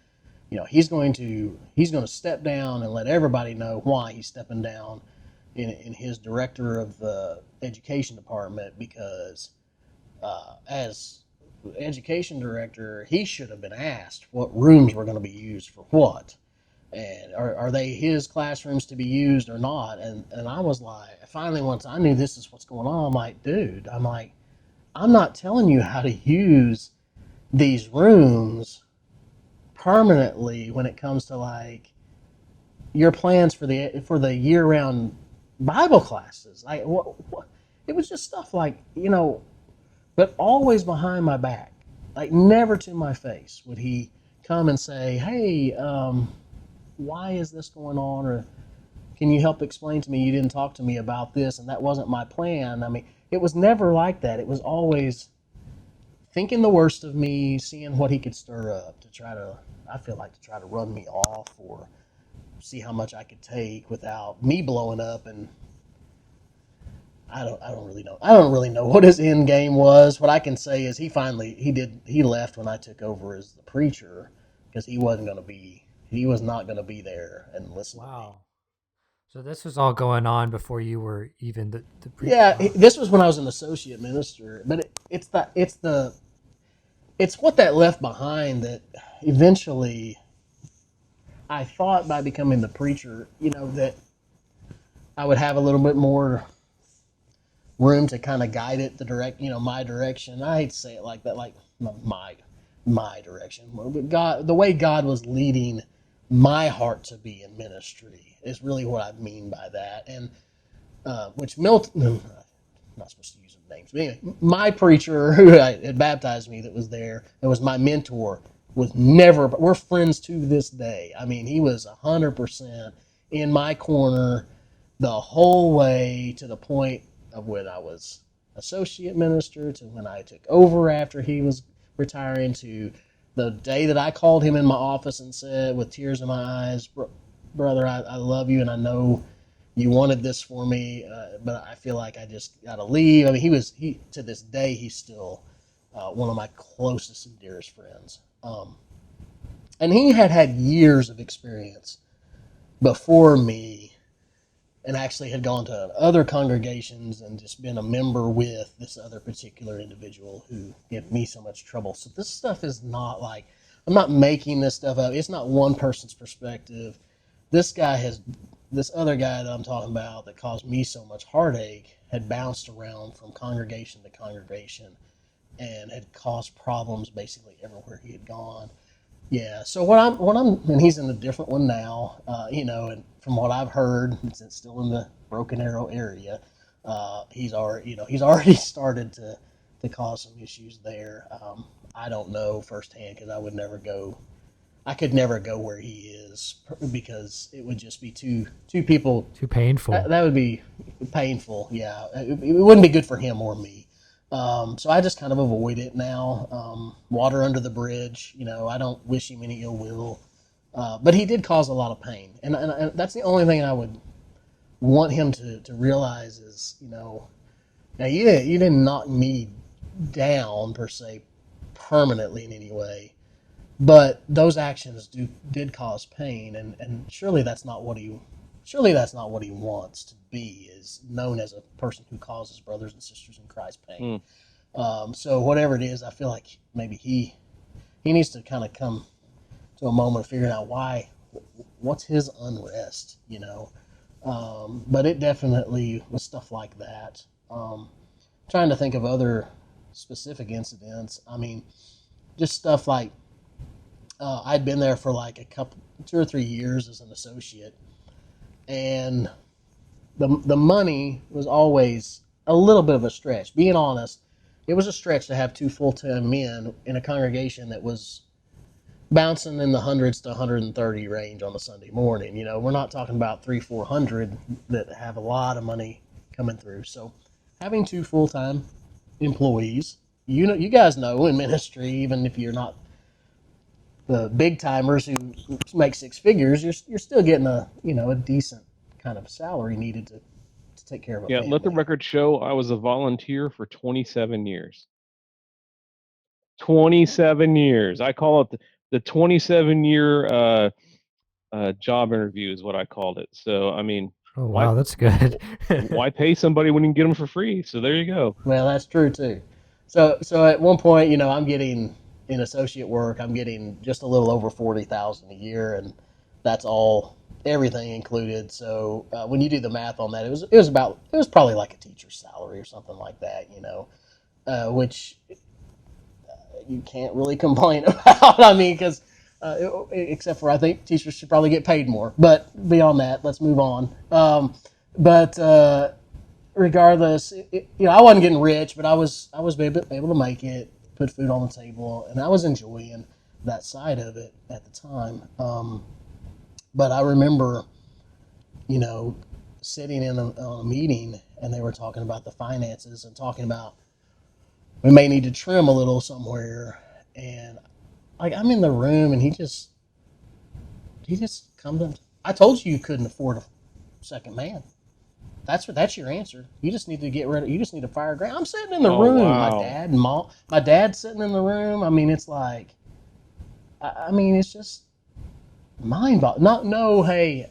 he's going to step down and let everybody know why he's stepping down in his director of the education department, because as education director he should have been asked what rooms were going to be used for what, and are they his classrooms to be used or not. And I was like, finally, once I knew this is what's going on, I'm like, dude, I'm not telling you how to use these rooms permanently when it comes to like your plans for the year round Bible classes. What, it was just stuff like, but always behind my back, like never to my face would he come and say, hey, why is this going on? Or can you help explain to me, you didn't talk to me about this and that wasn't my plan. I mean, it was never like that. It was always thinking the worst of me, seeing what he could stir up to try to, I feel like, to try to run me off or see how much I could take without me blowing up. And I don't really know. I don't really know what his end game was. What I can say is he left when I took over as the preacher because he was not going to be there and listen to me. Wow. So this was all going on before you were even the Yeah, wow. this was when I was an associate minister, but it's what that left behind that eventually I thought by becoming the preacher, that I would have a little bit more room to kind of guide it my direction. I hate to say it like that, like my direction, but God, the way God was leading my heart to be in ministry is really what I mean by that. And which Milton, I'm not supposed to use names, but anyway, my preacher who had baptized me, that was there, that was my mentor, was never. We're friends to this day. I mean, he was 100% in my corner the whole way to the point of when I was associate minister to when I took over after he was retiring to the day that I called him in my office and said with tears in my eyes, brother, I love you and I know you wanted this for me, but I feel like I just got to leave. I mean, he to this day, he's still one of my closest and dearest friends. And he had years of experience before me and actually had gone to other congregations and just been a member with this other particular individual who gave me so much trouble. So this stuff is not like, I'm not making this stuff up. It's not one person's perspective. This other guy that I'm talking about that caused me so much heartache had bounced around from congregation to congregation and had caused problems basically everywhere he had gone. Yeah. So and he's in a different one now, and from what I've heard, since it's still in the Broken Arrow area, he's already started to cause some issues there. I don't know firsthand because I could never go where he is because it would just be two people. Too painful. That would be painful. Yeah, it wouldn't be good for him or me. So I just kind of avoid it now. Water under the bridge. I don't wish him any ill will. But he did cause a lot of pain, and that's the only thing I would want him to realize is, now you didn't knock me down per se permanently in any way, but those actions did cause pain, and surely that's not what he wants to be, is known as a person who causes brothers and sisters in Christ pain. So whatever it is, I feel like maybe he needs to kind of come to a moment of figuring out what's his unrest. But it definitely was stuff like that. Trying to think of other specific incidents. I mean, just stuff like I'd been there for like 2 or 3 years as an associate, and the money was always a little bit of a stretch. Being honest, it was a stretch to have two full-time men in a congregation that was bouncing in the hundreds to 130 range on a Sunday morning. We're not talking about 300-400 that have a lot of money coming through. So having two full-time employees, you guys know in ministry, even if you're not the big timers who make six figures, you're still getting a decent kind of salary needed to take care of a Yeah, let the family. record show I was a volunteer for 27 years. 27 years. I call it the 27-year job interview is what I called it. So, I mean, Oh why wow, that's good. why pay somebody when you can get them for free? So there you go. Well, that's true too. So at one point, I'm getting in associate work. I'm getting just a little over 40,000 a year, and that's all everything included. So when you do the math on that, it was probably like a teacher's salary or something like that. Which you can't really complain about. I mean, because except for I think teachers should probably get paid more. But beyond that, let's move on. But regardless, I wasn't getting rich, but I was able to make it, put food on the table, and I was enjoying that side of it at the time. But I remember, you know, sitting in a meeting and they were talking about the finances and talking about we may need to trim a little somewhere, and like I'm in the room and he just comes up. I told you couldn't afford a second man. That's your answer. You just need to get rid of. You just need to fire a grant. I'm sitting in the Oh room. wow. My dad's sitting in the room. I mean, it's like, I mean, it's just mind boggling. Not no. Hey,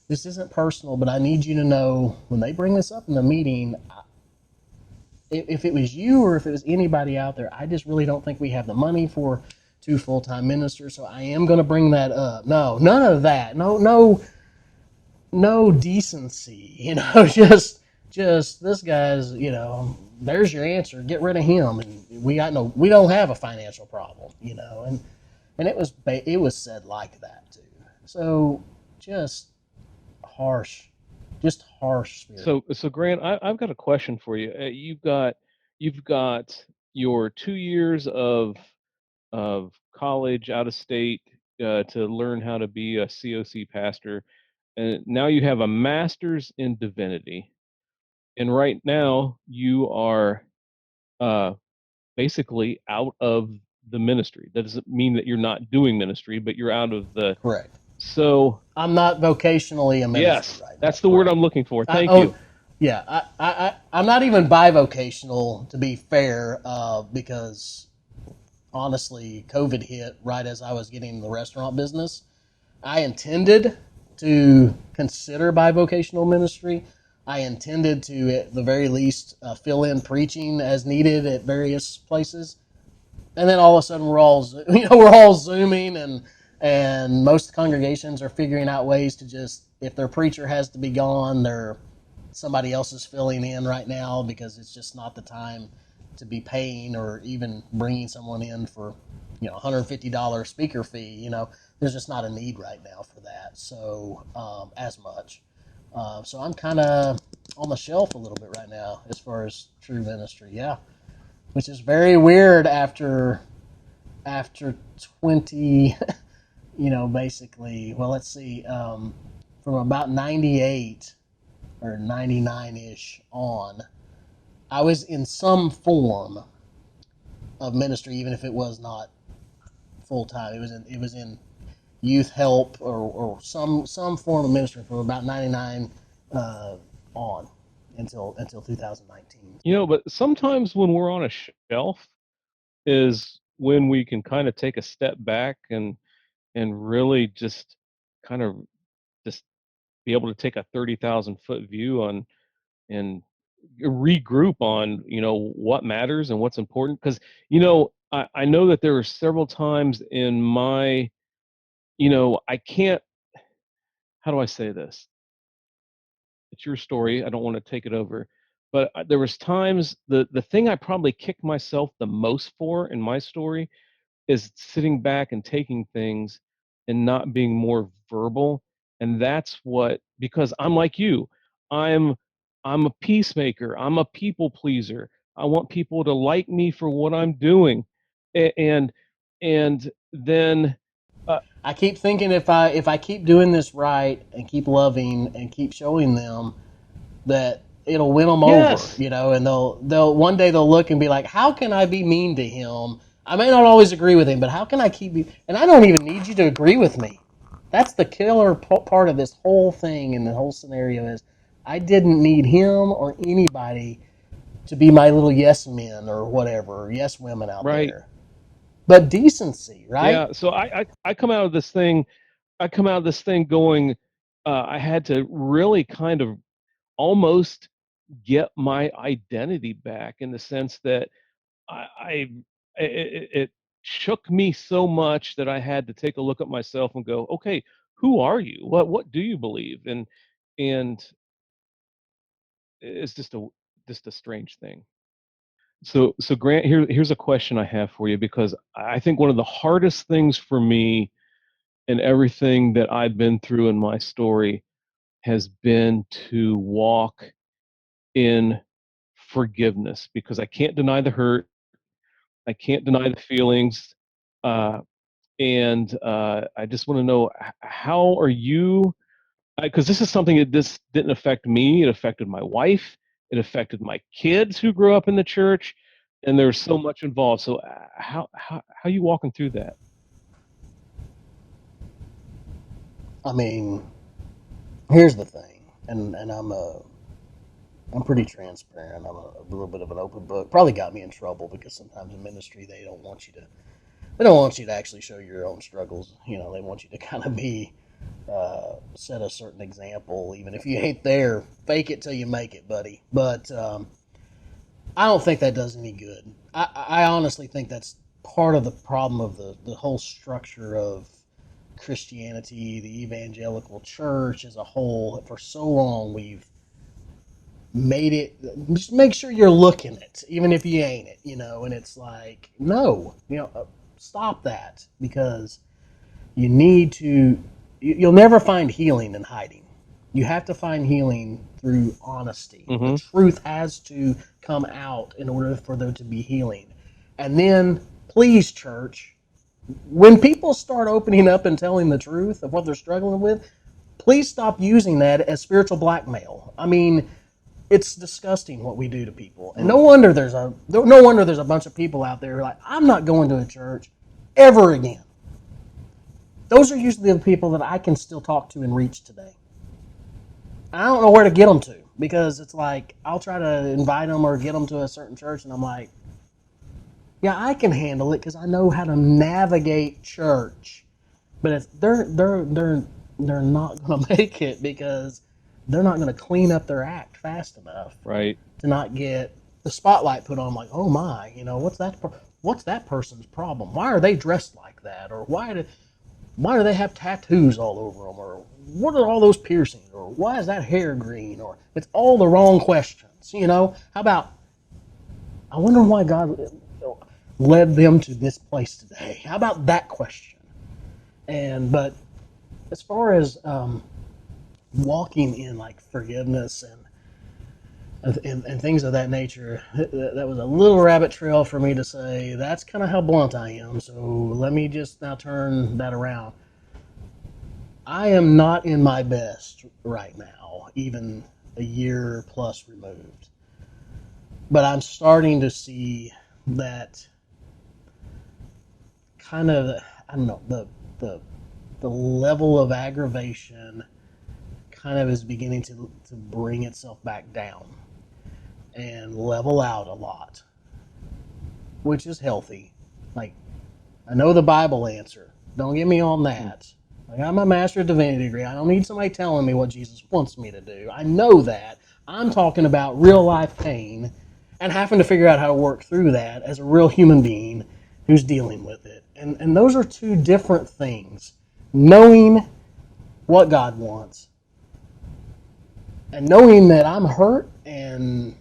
this isn't personal, but I need you to know when they bring this up in the meeting, if it was you or if it was anybody out there, I just really don't think we have the money for two full-time ministers. So I am going to bring that up. No, none of that. No decency. Just this guy's. There's your answer. Get rid of him, and we don't have a financial problem. And it was said like that too. So just harsh, just harsh spirit. So Grant, I've got a question for you. You've got your 2 years of college out of state to learn how to be a COC pastor, and now you have a master's in divinity, and right now you are uh, basically out of the ministry. That doesn't mean that you're not doing ministry, but you're out of the. Correct. So I'm not vocationally a minister yes, right now. that's the word Correct. I'm looking for. I Thank own. you. Yeah, I'm not even bivocational to be fair, because honestly, COVID hit right as I was getting in the restaurant business. I intended to consider bivocational ministry. I intended to, at the very least, fill in preaching as needed at various places. And then all of a sudden, we're all zooming, and most congregations are figuring out ways to just, if their preacher has to be gone, somebody else is filling in right now because it's just not the time to be paying or even bringing someone in for $150 speaker fee. There's just not a need right now for that. So as much. So I'm kind of on the shelf a little bit right now as far as true ministry. Yeah, which is very weird after 20. Basically. Well, let's see. From about 98 or 99-ish on, I was in some form of ministry, even if it was not full time. It was in youth help or some form of ministry from about 99 on until 2019. But sometimes when we're on a shelf is when we can kind of take a step back and really just kind of just be able to take a 30,000-foot view on and regroup on what matters and what's important, because I know that there were several times in my I can't, how do I say this, it's your story, I don't want to take it over, but there was times, the thing I probably kicked myself the most for in my story is sitting back and taking things and not being more verbal. And that's what, because I'm like you, i'm I'm a peacemaker, I'm a people pleaser, I want people to like me for what I'm doing. And then uh, I keep thinking if I keep doing this right and keep loving and keep showing them that it'll win them over, yes, and they'll one day they'll look and be like, how can I be mean to him? I may not always agree with him, but how can I and I don't even need you to agree with me. That's the killer part of this whole thing and the whole scenario is I didn't need him or anybody to be my little yes men or whatever, yes women out right, there. But decency, right? yeah. So I come out of this thing, going, I had to really kind of almost get my identity back, in the sense that I it shook me so much that I had to take a look at myself and go, okay, who are you? What do you believe? And it's just a strange thing. So Grant, here's a question I have for you, because I think one of the hardest things for me in everything that I've been through in my story has been to walk in forgiveness, because I can't deny the hurt, I can't deny the feelings, uh, and I just want to know, how are you? Because this is something that this didn't affect me; it affected my wife, it affected my kids who grew up in the church, and there's so much involved. So how are you walking through that? I mean, here's the thing, and I'm pretty transparent. I'm a little bit of an open book. Probably got me in trouble because sometimes in ministry they don't want you to actually show your own struggles. They want you to kind of be set a certain example. Even if you ain't there, fake it till you make it, buddy. But I don't think that does any good. I honestly think that's part of the problem of the whole structure of Christianity, the evangelical church as a whole. For so long, we've made it, just make sure you're looking it, even if you ain't it, and it's like, no, stop that, because you need to, you'll never find healing in hiding. You have to find healing through honesty. Mm-hmm. The truth has to come out in order for there to be healing. And then, please, church, when people start opening up and telling the truth of what they're struggling with, please stop using that as spiritual blackmail. I mean, it's disgusting what we do to people, and no wonder there's a bunch of people out there who are like, I'm not going to a church ever again. Those are usually the people that I can still talk to and reach today. I don't know where to get them to, because it's like I'll try to invite them or get them to a certain church, and I'm like, yeah, I can handle it because I know how to navigate church. But if they're not going to make it, because they're not going to clean up their act fast enough, Right. to not get the spotlight put on them. Like, oh my, what's that person's problem? Why are they dressed like that? Or why do they have tattoos all over them? Or what are all those piercings? Or why is that hair green? Or it's all the wrong questions. How about, I wonder why God led them to this place today? How about that question? But as far as walking in like forgiveness and things of that nature, that was a little rabbit trail for me to say. That's kind of how blunt I am. So let me just now turn that around. I am not in my best right now, even a year plus removed. But I'm starting to see that kind of, I don't know, the level of aggravation kind of is beginning to bring itself back down and level out a lot, which is healthy. Like, I know the Bible answer. Don't get me on that. I got my Master of Divinity degree. I don't need somebody telling me what Jesus wants me to do. I know that. I'm talking about real life pain and having to figure out how to work through that as a real human being who's dealing with it. And those are two different things. Knowing what God wants and knowing that I'm hurt and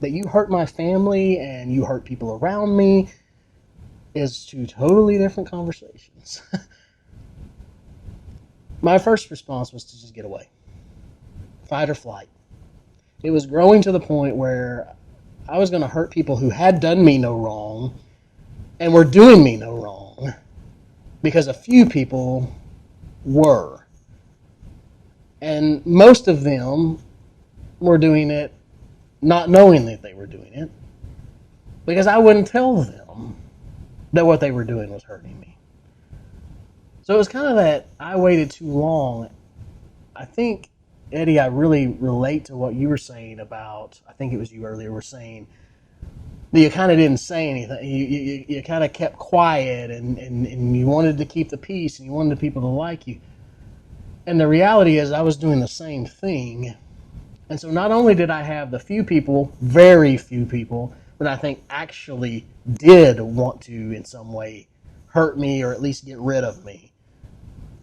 that you hurt my family and you hurt people around me is two totally different conversations. My first response was to just get away. Fight or flight. It was growing to the point where I was going to hurt people who had done me no wrong and were doing me no wrong, because a few people were. And most of them were doing it not knowing that they were doing it, because I wouldn't tell them that what they were doing was hurting me. So it was kind of that I waited too long. I think, Eddie, I really relate to what you were saying about, I think it was you earlier were saying, that you kind of didn't say anything. You kind of kept quiet, and you wanted to keep the peace, and you wanted the people to like you. And the reality is I was doing the same thing. And so not only did I have the few people, very few people, that I think actually did want to in some way hurt me or at least get rid of me,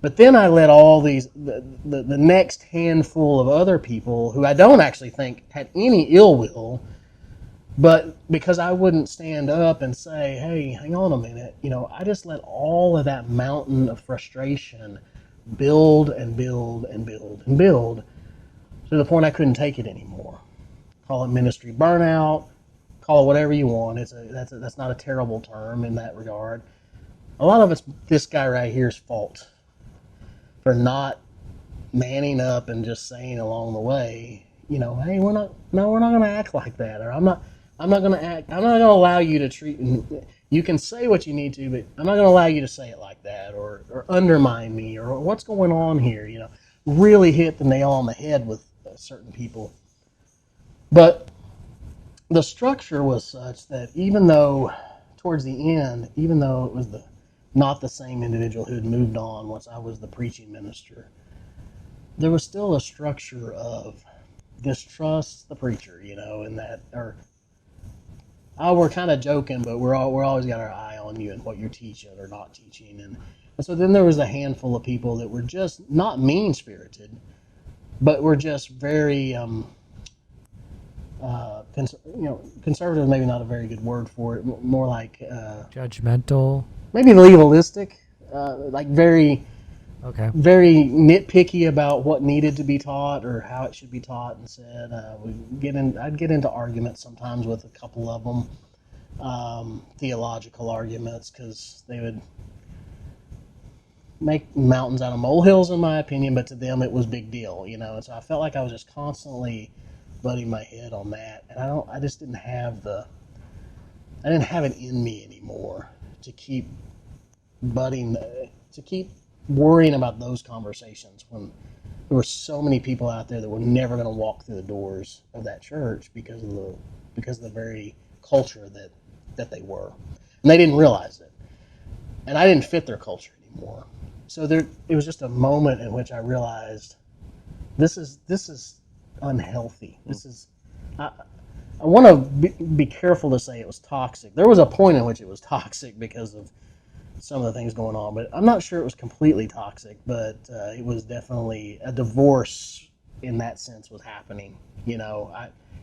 but then I let all these, the next handful of other people who I don't actually think had any ill will, but because I wouldn't stand up and say, hey, hang on a minute, I just let all of that mountain of frustration build and build and build and build to the point I couldn't take it anymore. Call it ministry burnout, call it whatever you want. That's not a terrible term in that regard. A lot of it's this guy right here's fault for not manning up and just saying along the way, hey, we're not going to act like that, or I'm not going to allow you to treat. You can say what you need to, but I'm not going to allow you to say it like that, or undermine me, or what's going on here. Really hit the nail on the head with certain people. But the structure was such that even though towards the end, even though it was the not the same individual who had moved on once I was the preaching minister, there was still a structure of distrust the preacher, and that, or we're kind of joking, but we're always got our eye on you and what you're teaching or not teaching, and so then there was a handful of people that were just not mean spirited, but were just very conservative. Maybe not a very good word for it. More like Judgmental. maybe legalistic, like very. Okay. Very nitpicky about what needed to be taught or how it should be taught and said. I'd get into arguments sometimes with a couple of them, theological arguments, because they would make mountains out of molehills, in my opinion, but to them it was big deal, And so I felt like I was just constantly butting my head on that, and I just didn't have it in me anymore to keep worrying about those conversations when there were so many people out there that were never going to walk through the doors of that church because of the very culture that they were, and they didn't realize it, and I didn't fit their culture anymore. So it was just a moment in which I realized this is unhealthy. This is I want to be careful to say it was toxic. There was a point in which it was toxic because of some of the things going on, but I'm not sure it was completely toxic, but it was definitely a divorce in that sense was happening.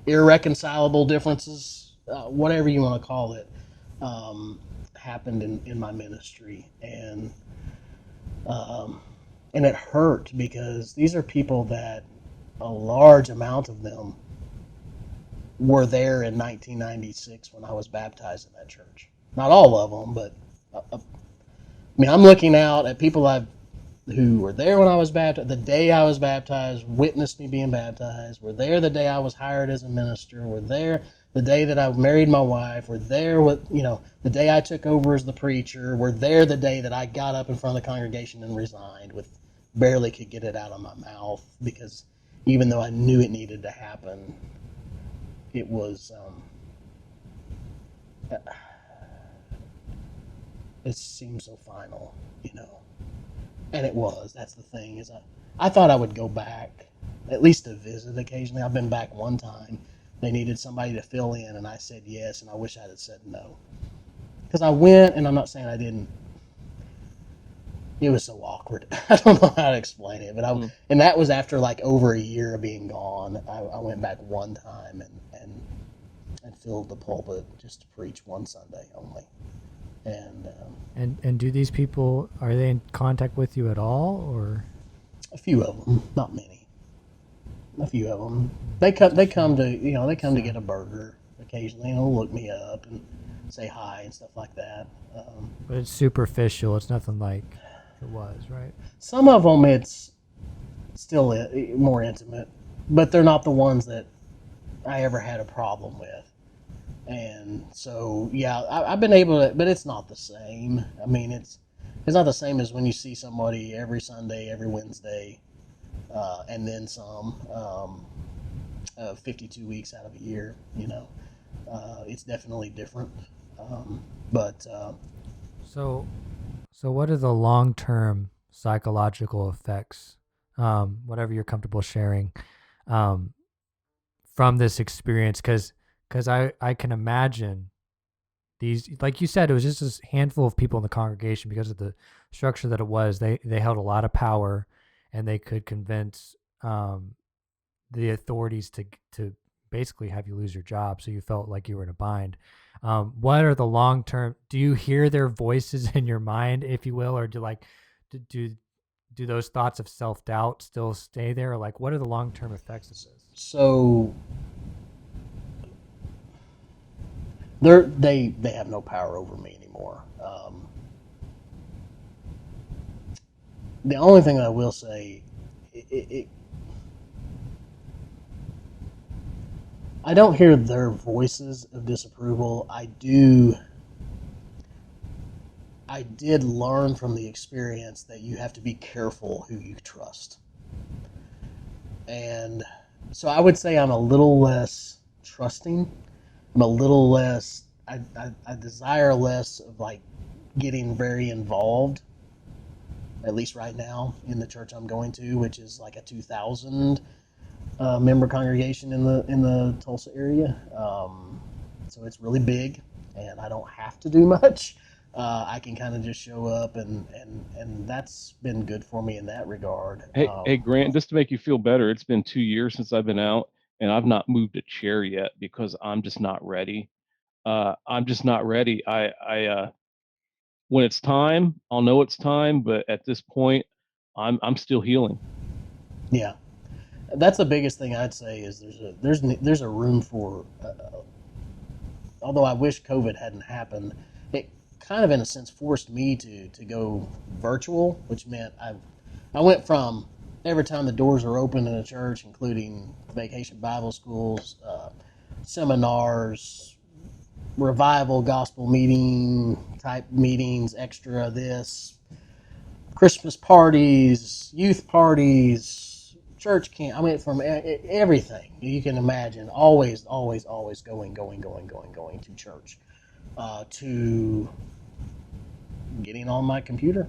Irreconcilable differences, whatever you want to call it, happened in my ministry, and it hurt because these are people that a large amount of them were there in 1996 when I was baptized in that church. Not all of them, but I'm looking out at people who were there when I was baptized, the day I was baptized, witnessed me being baptized, were there the day I was hired as a minister, were there the day that I married my wife, were there the day I took over as the preacher, were there the day that I got up in front of the congregation and resigned barely could get it out of my mouth, because even though I knew it needed to happen, it was it seemed so final, and it was. That's the thing, is I thought I would go back at least to visit occasionally. I've been back one time. They needed somebody to fill in, and I said yes, and I wish I had said no, because I went, and I'm not saying I didn't. It was so awkward. I don't know how to explain it, but and that was after like over a year of being gone. I went back one time and filled the pulpit just to preach one Sunday only. And do these people, are they in contact with you at all, or? A few of them, not many. A few of them. They come to get a burger occasionally, and they'll look me up and say hi and stuff like that. But it's superficial. It's nothing like it was, right? Some of them, it's still more intimate, but they're not the ones that I ever had a problem with. And so, yeah, I've been able to, but it's not the same. I mean, it's not the same as when you see somebody every Sunday, every Wednesday, and then some, 52 weeks out of a year, it's definitely different. So what are the long-term psychological effects, whatever you're comfortable sharing, from this experience? Because I can imagine these, like you said, it was just this handful of people in the congregation because of the structure that it was. They held a lot of power, and they could convince the authorities to basically have you lose your job, so you felt like you were in a bind. What are the long-term? Do you hear their voices in your mind, if you will, or do those thoughts of self-doubt still stay there? Or like, what are the long-term effects of this? So they have no power over me anymore. The only thing I will say, I don't hear their voices of disapproval. I did learn from the experience that you have to be careful who you trust. And so I would say I'm a little less trusting. I'm a little less, I desire less of like getting very involved, at least right now, in the church I'm going to, which is like a 2,000 member congregation in the Tulsa area. So it's really big, and I don't have to do much. I can kind of just show up, and that's been good for me in that regard. Hey, Grant, just to make you feel better, it's been 2 years since I've been out, and I've not moved a chair yet because I'm just not ready. I'm just not ready. When it's time, I'll know it's time, but at this point, I'm still healing. Yeah, that's the biggest thing I'd say is there's a room for. Although I wish COVID hadn't happened, it kind of in a sense forced me to go virtual, which meant I went from every time the doors are open in a church, including vacation Bible schools, seminars, revival gospel meeting type meetings, extra this, Christmas parties, youth parties, church camp. I went from everything you can imagine, always going to church, to getting on my computer.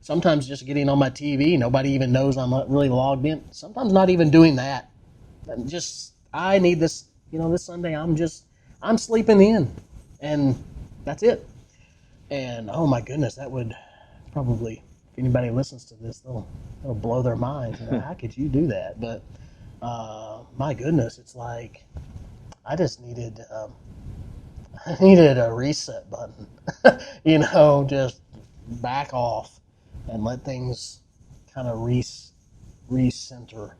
Sometimes just getting on my TV. Nobody even knows I'm not really logged in. Sometimes not even doing that. Just I need this. This Sunday I'm sleeping in, and that's it. And oh my goodness, that would probably, if anybody listens to this, they'll blow their minds. How could you do that? But my goodness, it's like I just needed I needed a reset button. Just back off and let things kind of recenter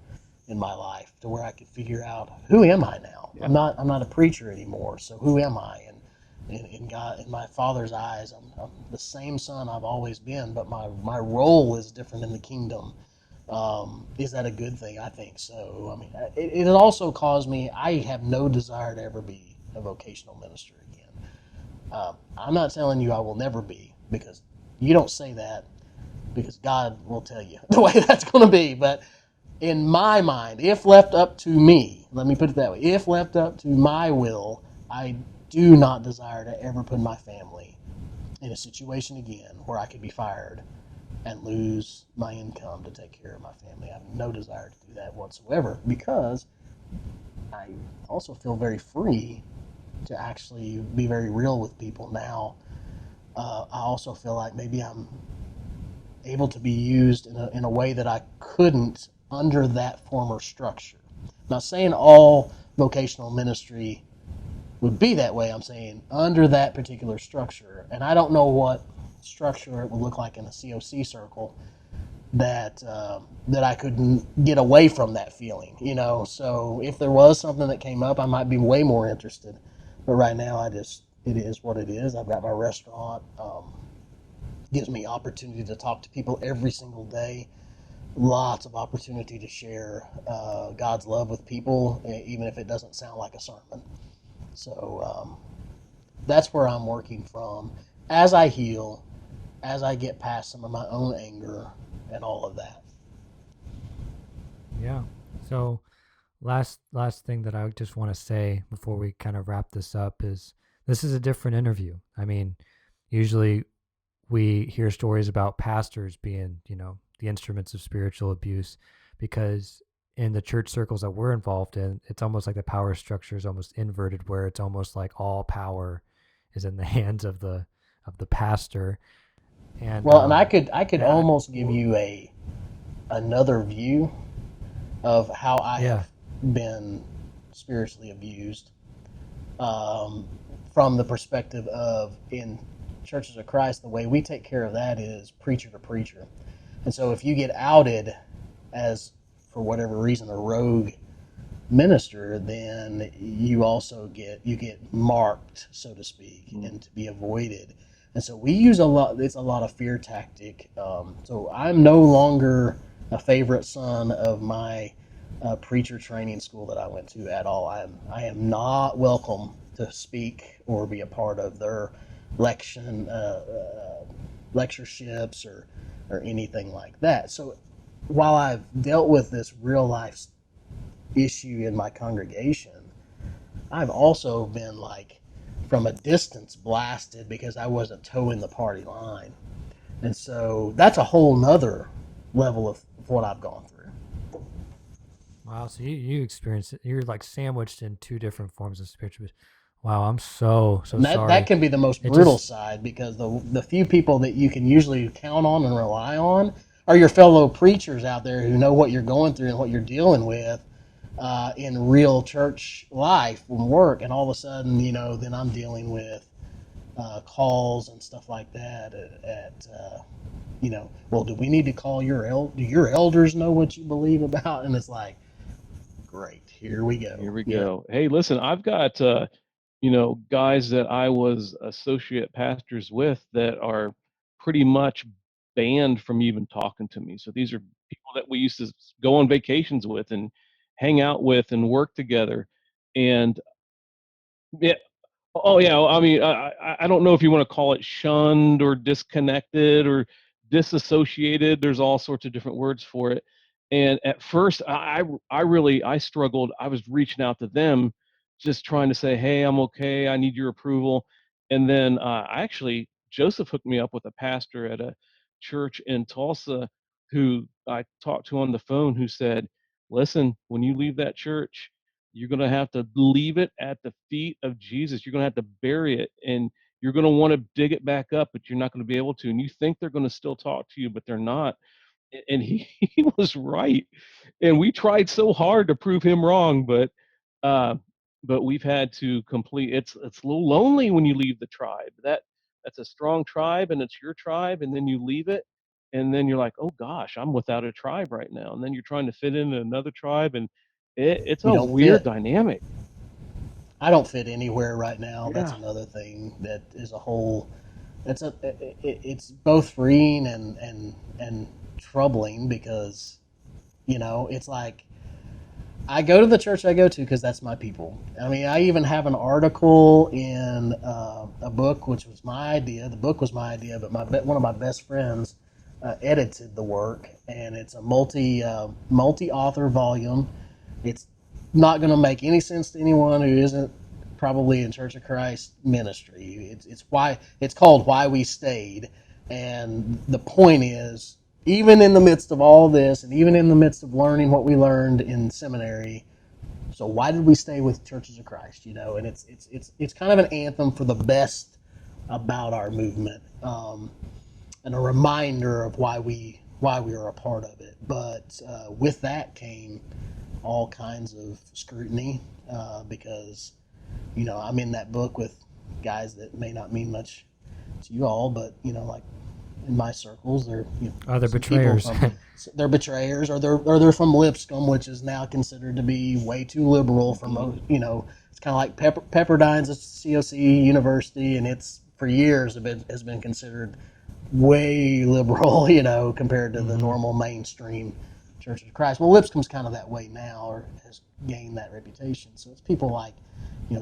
in my life to where I could figure out who am I now. Yeah. I'm not a preacher anymore, so who am I? And in God, in my Father's eyes, I'm the same son I've always been, but my role is different in the kingdom. Is that a good thing? I think so. I mean, it also caused me. I have no desire to ever be a vocational minister again. I'm not telling you I will never be, because you don't say that, because God will tell you the way that's going to be. But in my mind, if left up to me, let me put it that way, if left up to my will, I do not desire to ever put my family in a situation again where I could be fired and lose my income to take care of my family. I have no desire to do that whatsoever, because I also feel very free to actually be very real with people now. I also feel like maybe I'm able to be used in a way that I couldn't under that former structure. I'm not saying all vocational ministry would be that way. I'm saying under that particular structure, and I don't know what structure it would look like in a COC circle that I couldn't get away from that feeling. So if there was something that came up, I might be way more interested. But right now, it is what it is. I've got my restaurant. Gives me opportunity to talk to people every single day. Lots of opportunity to share God's love with people, even if it doesn't sound like a sermon. So that's where I'm working from as I heal, as I get past some of my own anger and all of that. Yeah. So last thing that I just want to say before we kind of wrap this up is this is a different interview. I mean, usually we hear stories about pastors being, the instruments of spiritual abuse, because in the church circles that we're involved in, it's almost like the power structure is almost inverted, where it's almost like all power is in the hands of the pastor. And and I could almost give you another view of how I have been spiritually abused, from the perspective of, in Churches of Christ, the way we take care of that is preacher to preacher. And so if you get outed as, for whatever reason, a rogue minister, then you also get marked, so to speak, and to be avoided. And so we use it's a lot of fear tactic. So I'm no longer a favorite son of my preacher training school that I went to at all. I am not welcome to speak or be a part of their lectureships or anything like that. So while I've dealt with this real life issue in my congregation, I've also been like from a distance blasted because I wasn't towing the party line. And so that's a whole nother level of what I've gone through. Wow, so you experience it. You're like sandwiched in two different forms of spiritual. Wow, I'm so And that sorry. can be the most It brutal just side, because the few people that you can usually count on and rely on are your fellow preachers out there who know what you're going through and what you're dealing with in real church life and work. And all of a sudden, then I'm dealing with calls and stuff like that well, do we need to call do your elders know what you believe about? And it's like, great, here we Here go. we go. Hey, listen, I've got guys that I was associate pastors with that are pretty much banned from even talking to me. So these are people that we used to go on vacations with and hang out with and work together. And yeah, oh yeah, I mean, I don't know if you want to call it shunned or disconnected or disassociated. There's all sorts of different words for it. And at first, I really I struggled. I was reaching out to them, just trying to say, hey, I'm okay. I need your approval. And then I actually Joseph hooked me up with a pastor at a church in Tulsa who I talked to on the phone, who said, listen, when you leave that church, you're going to have to leave it at the feet of Jesus. You're going to have to bury it, and you're going to want to dig it back up, but you're not going to be able to. And you think they're going to still talk to you, but they're not. And he was right. And we tried so hard to prove him wrong, uh, but we've had to complete. It's a little lonely when you leave the tribe. That's a strong tribe, and it's your tribe, and then you leave it, and then you're like, oh gosh, I'm without a tribe right now. And then you're trying to fit into another tribe, and it's You a don't weird fit. dynamic. I don't fit anywhere right now. That's Yeah. another thing that is a whole. It's both freeing and troubling, because it's like, I go to the church I go to because that's my people. I mean, I even have an article in a book, which was my idea. The book was my idea, but one of my best friends edited the work, and it's a multi author volume. It's not going to make any sense to anyone who isn't probably in Church of Christ ministry. It's called Why We Stayed, and the point is, even in the midst of all this, and even in the midst of learning what we learned in seminary, so why did we stay with Churches of Christ? And it's kind of an anthem for the best about our movement, and a reminder of why we are a part of it. But with that came all kinds of scrutiny, because I'm in that book with guys that may not mean much to you all, but like in my circles, they're other some people betrayers. from they're betrayers, or they're from Lipscomb, which is now considered to be way too liberal for most. It's kind of like Pepperdine's a COC university, and it's for years has been considered way liberal, compared to the hmm normal mainstream Church of Christ. Well, Lipscomb's kind of that way now, or has gained that reputation. So it's people like,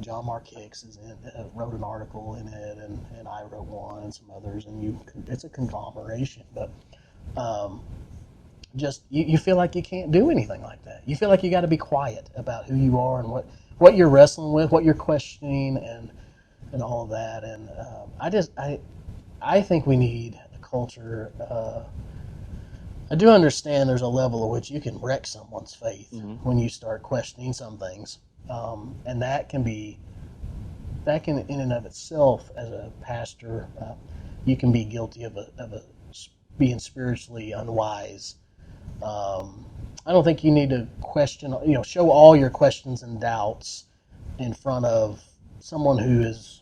John Mark Hicks wrote an article in it, and I wrote one, and some others, and it's a conglomeration. But just you feel like you can't do anything like that. You feel like you got to be quiet about who you are and what you're wrestling with, what you're questioning, and all of that. And I think we need a culture. I do understand there's a level at which you can wreck someone's faith Hmm. when you start questioning some things, and that can in and of itself, as a pastor, you can be guilty of being spiritually unwise. I don't think you need to show all your questions and doubts in front of someone who has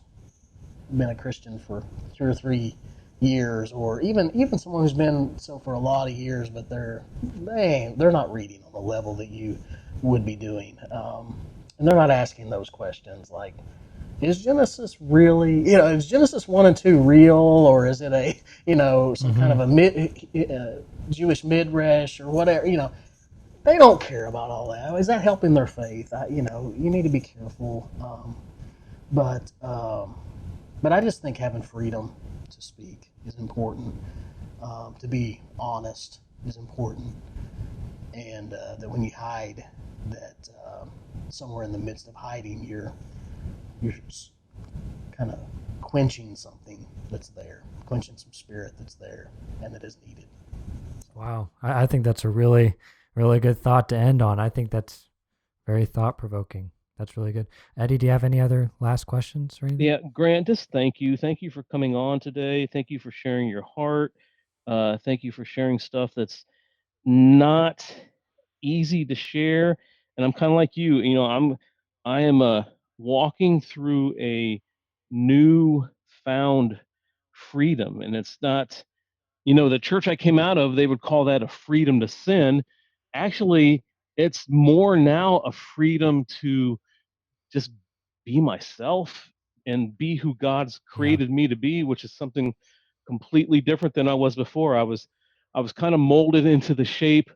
been a Christian for 2 or 3 years, or even someone who's been so for a lot of years, but they're not reading on the level that you would be doing, and they're not asking those questions like, is Genesis really, is Genesis 1 and 2 real, or is it some kind hmm of Jewish midrash or whatever? They don't care about all that. Is that helping their faith? You need to be careful. But but I just think having freedom to speak is important. To be honest is important, and that when you hide, that somewhere in the midst of hiding, you're kind of quenching something that's there, quenching some spirit that's there and that is needed. Wow. I think that's a really, really good thought to end on. I think that's very thought provoking. That's really good. Eddie, do you have any other last questions or anything? Yeah, Grant, just thank you. Thank you for coming on today. Thank you for sharing your heart. Thank you for sharing stuff that's not easy to share. And I'm kind of like you. I am walking through a new found freedom, and it's not. The church I came out of, they would call that a freedom to sin. Actually, it's more now a freedom to just be myself and be who God's Yeah. created me to be, which is something completely different than I was before. I was kind of molded into the shape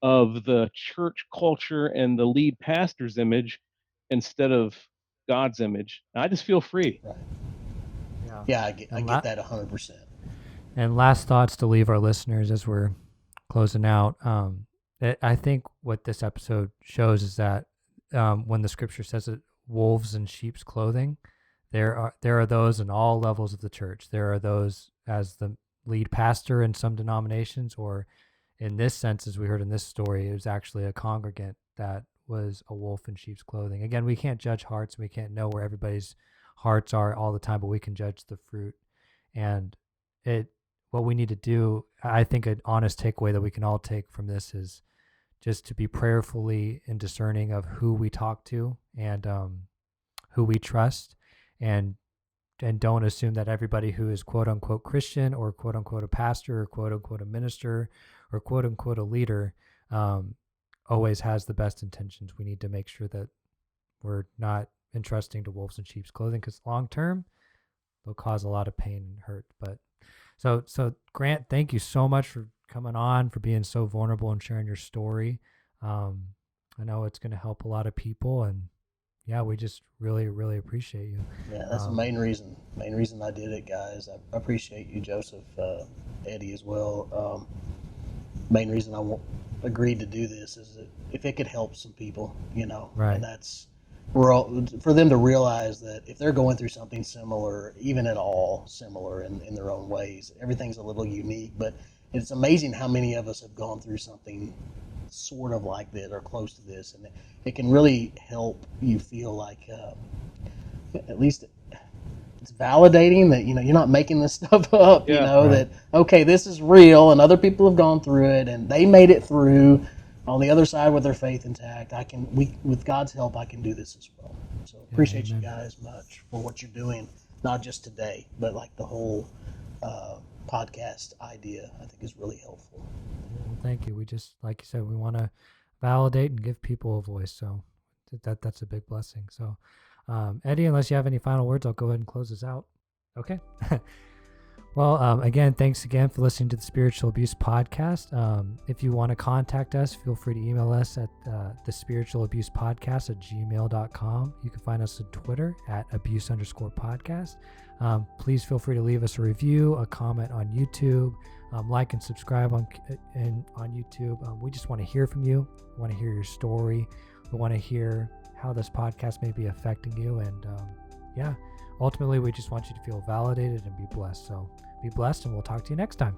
of the church culture and the lead pastor's image instead of God's image. And I just feel free. Right. Yeah. Yeah, I get that 100%. And last thoughts to leave our listeners as we're closing out. I think what this episode shows is that when the scripture says that wolves in sheep's clothing, there are those in all levels of the church. There are those as the lead pastor in some denominations, or in this sense, as we heard in this story, it was actually a congregant that was a wolf in sheep's clothing. Again, we can't judge hearts. We can't know where everybody's hearts are all the time, but we can judge the fruit. And what we need to do, I think an honest takeaway that we can all take from this is just to be prayerfully and discerning of who we talk to and who we trust, and don't assume that everybody who is quote unquote Christian or quote unquote a pastor or quote unquote a minister or quote unquote a leader always has the best intentions. We need to make sure that we're not entrusting to wolves in sheep's clothing, because long term they'll cause a lot of pain and hurt. But so Grant, thank you so much for coming on, for being so vulnerable and sharing your story. I know it's going to help a lot of people, and yeah, we just really, really appreciate you. Yeah, that's the main reason I did it, guys. I appreciate you, Joseph, Eddie as well. Main reason I agreed to do this is that if it could help some people, Right. and that's for them to realize that if they're going through something similar, even at all similar in their own ways, everything's a little unique, but it's amazing how many of us have gone through something sort of like this or close to this, and it can really help you feel like at least it's validating that you're not making this stuff up. Yeah, right. That okay, this is real, and other people have gone through it, and they made it through on the other side with their faith intact. With God's help, I can do this as well. So appreciate you guys much for what you're doing, not just today, but like the whole podcast idea. I think is really helpful. Well, thank you. We just, like you said, we want to validate and give people a voice. So that's a big blessing. So Eddie, unless you have any final words, I'll go ahead and close this out. Okay. Well, again, thanks again for listening to the Spiritual Abuse Podcast. If you want to contact us, feel free to email us at thespiritualabusepodcast@gmail.com. You can find us on Twitter at abuse_podcast. Please feel free to leave us a review, a comment on YouTube, like and subscribe on YouTube. We just want to hear from you. We want to hear your story. We want to hear how this podcast may be affecting you. And ultimately, we just want you to feel validated and be blessed. So be blessed, and we'll talk to you next time.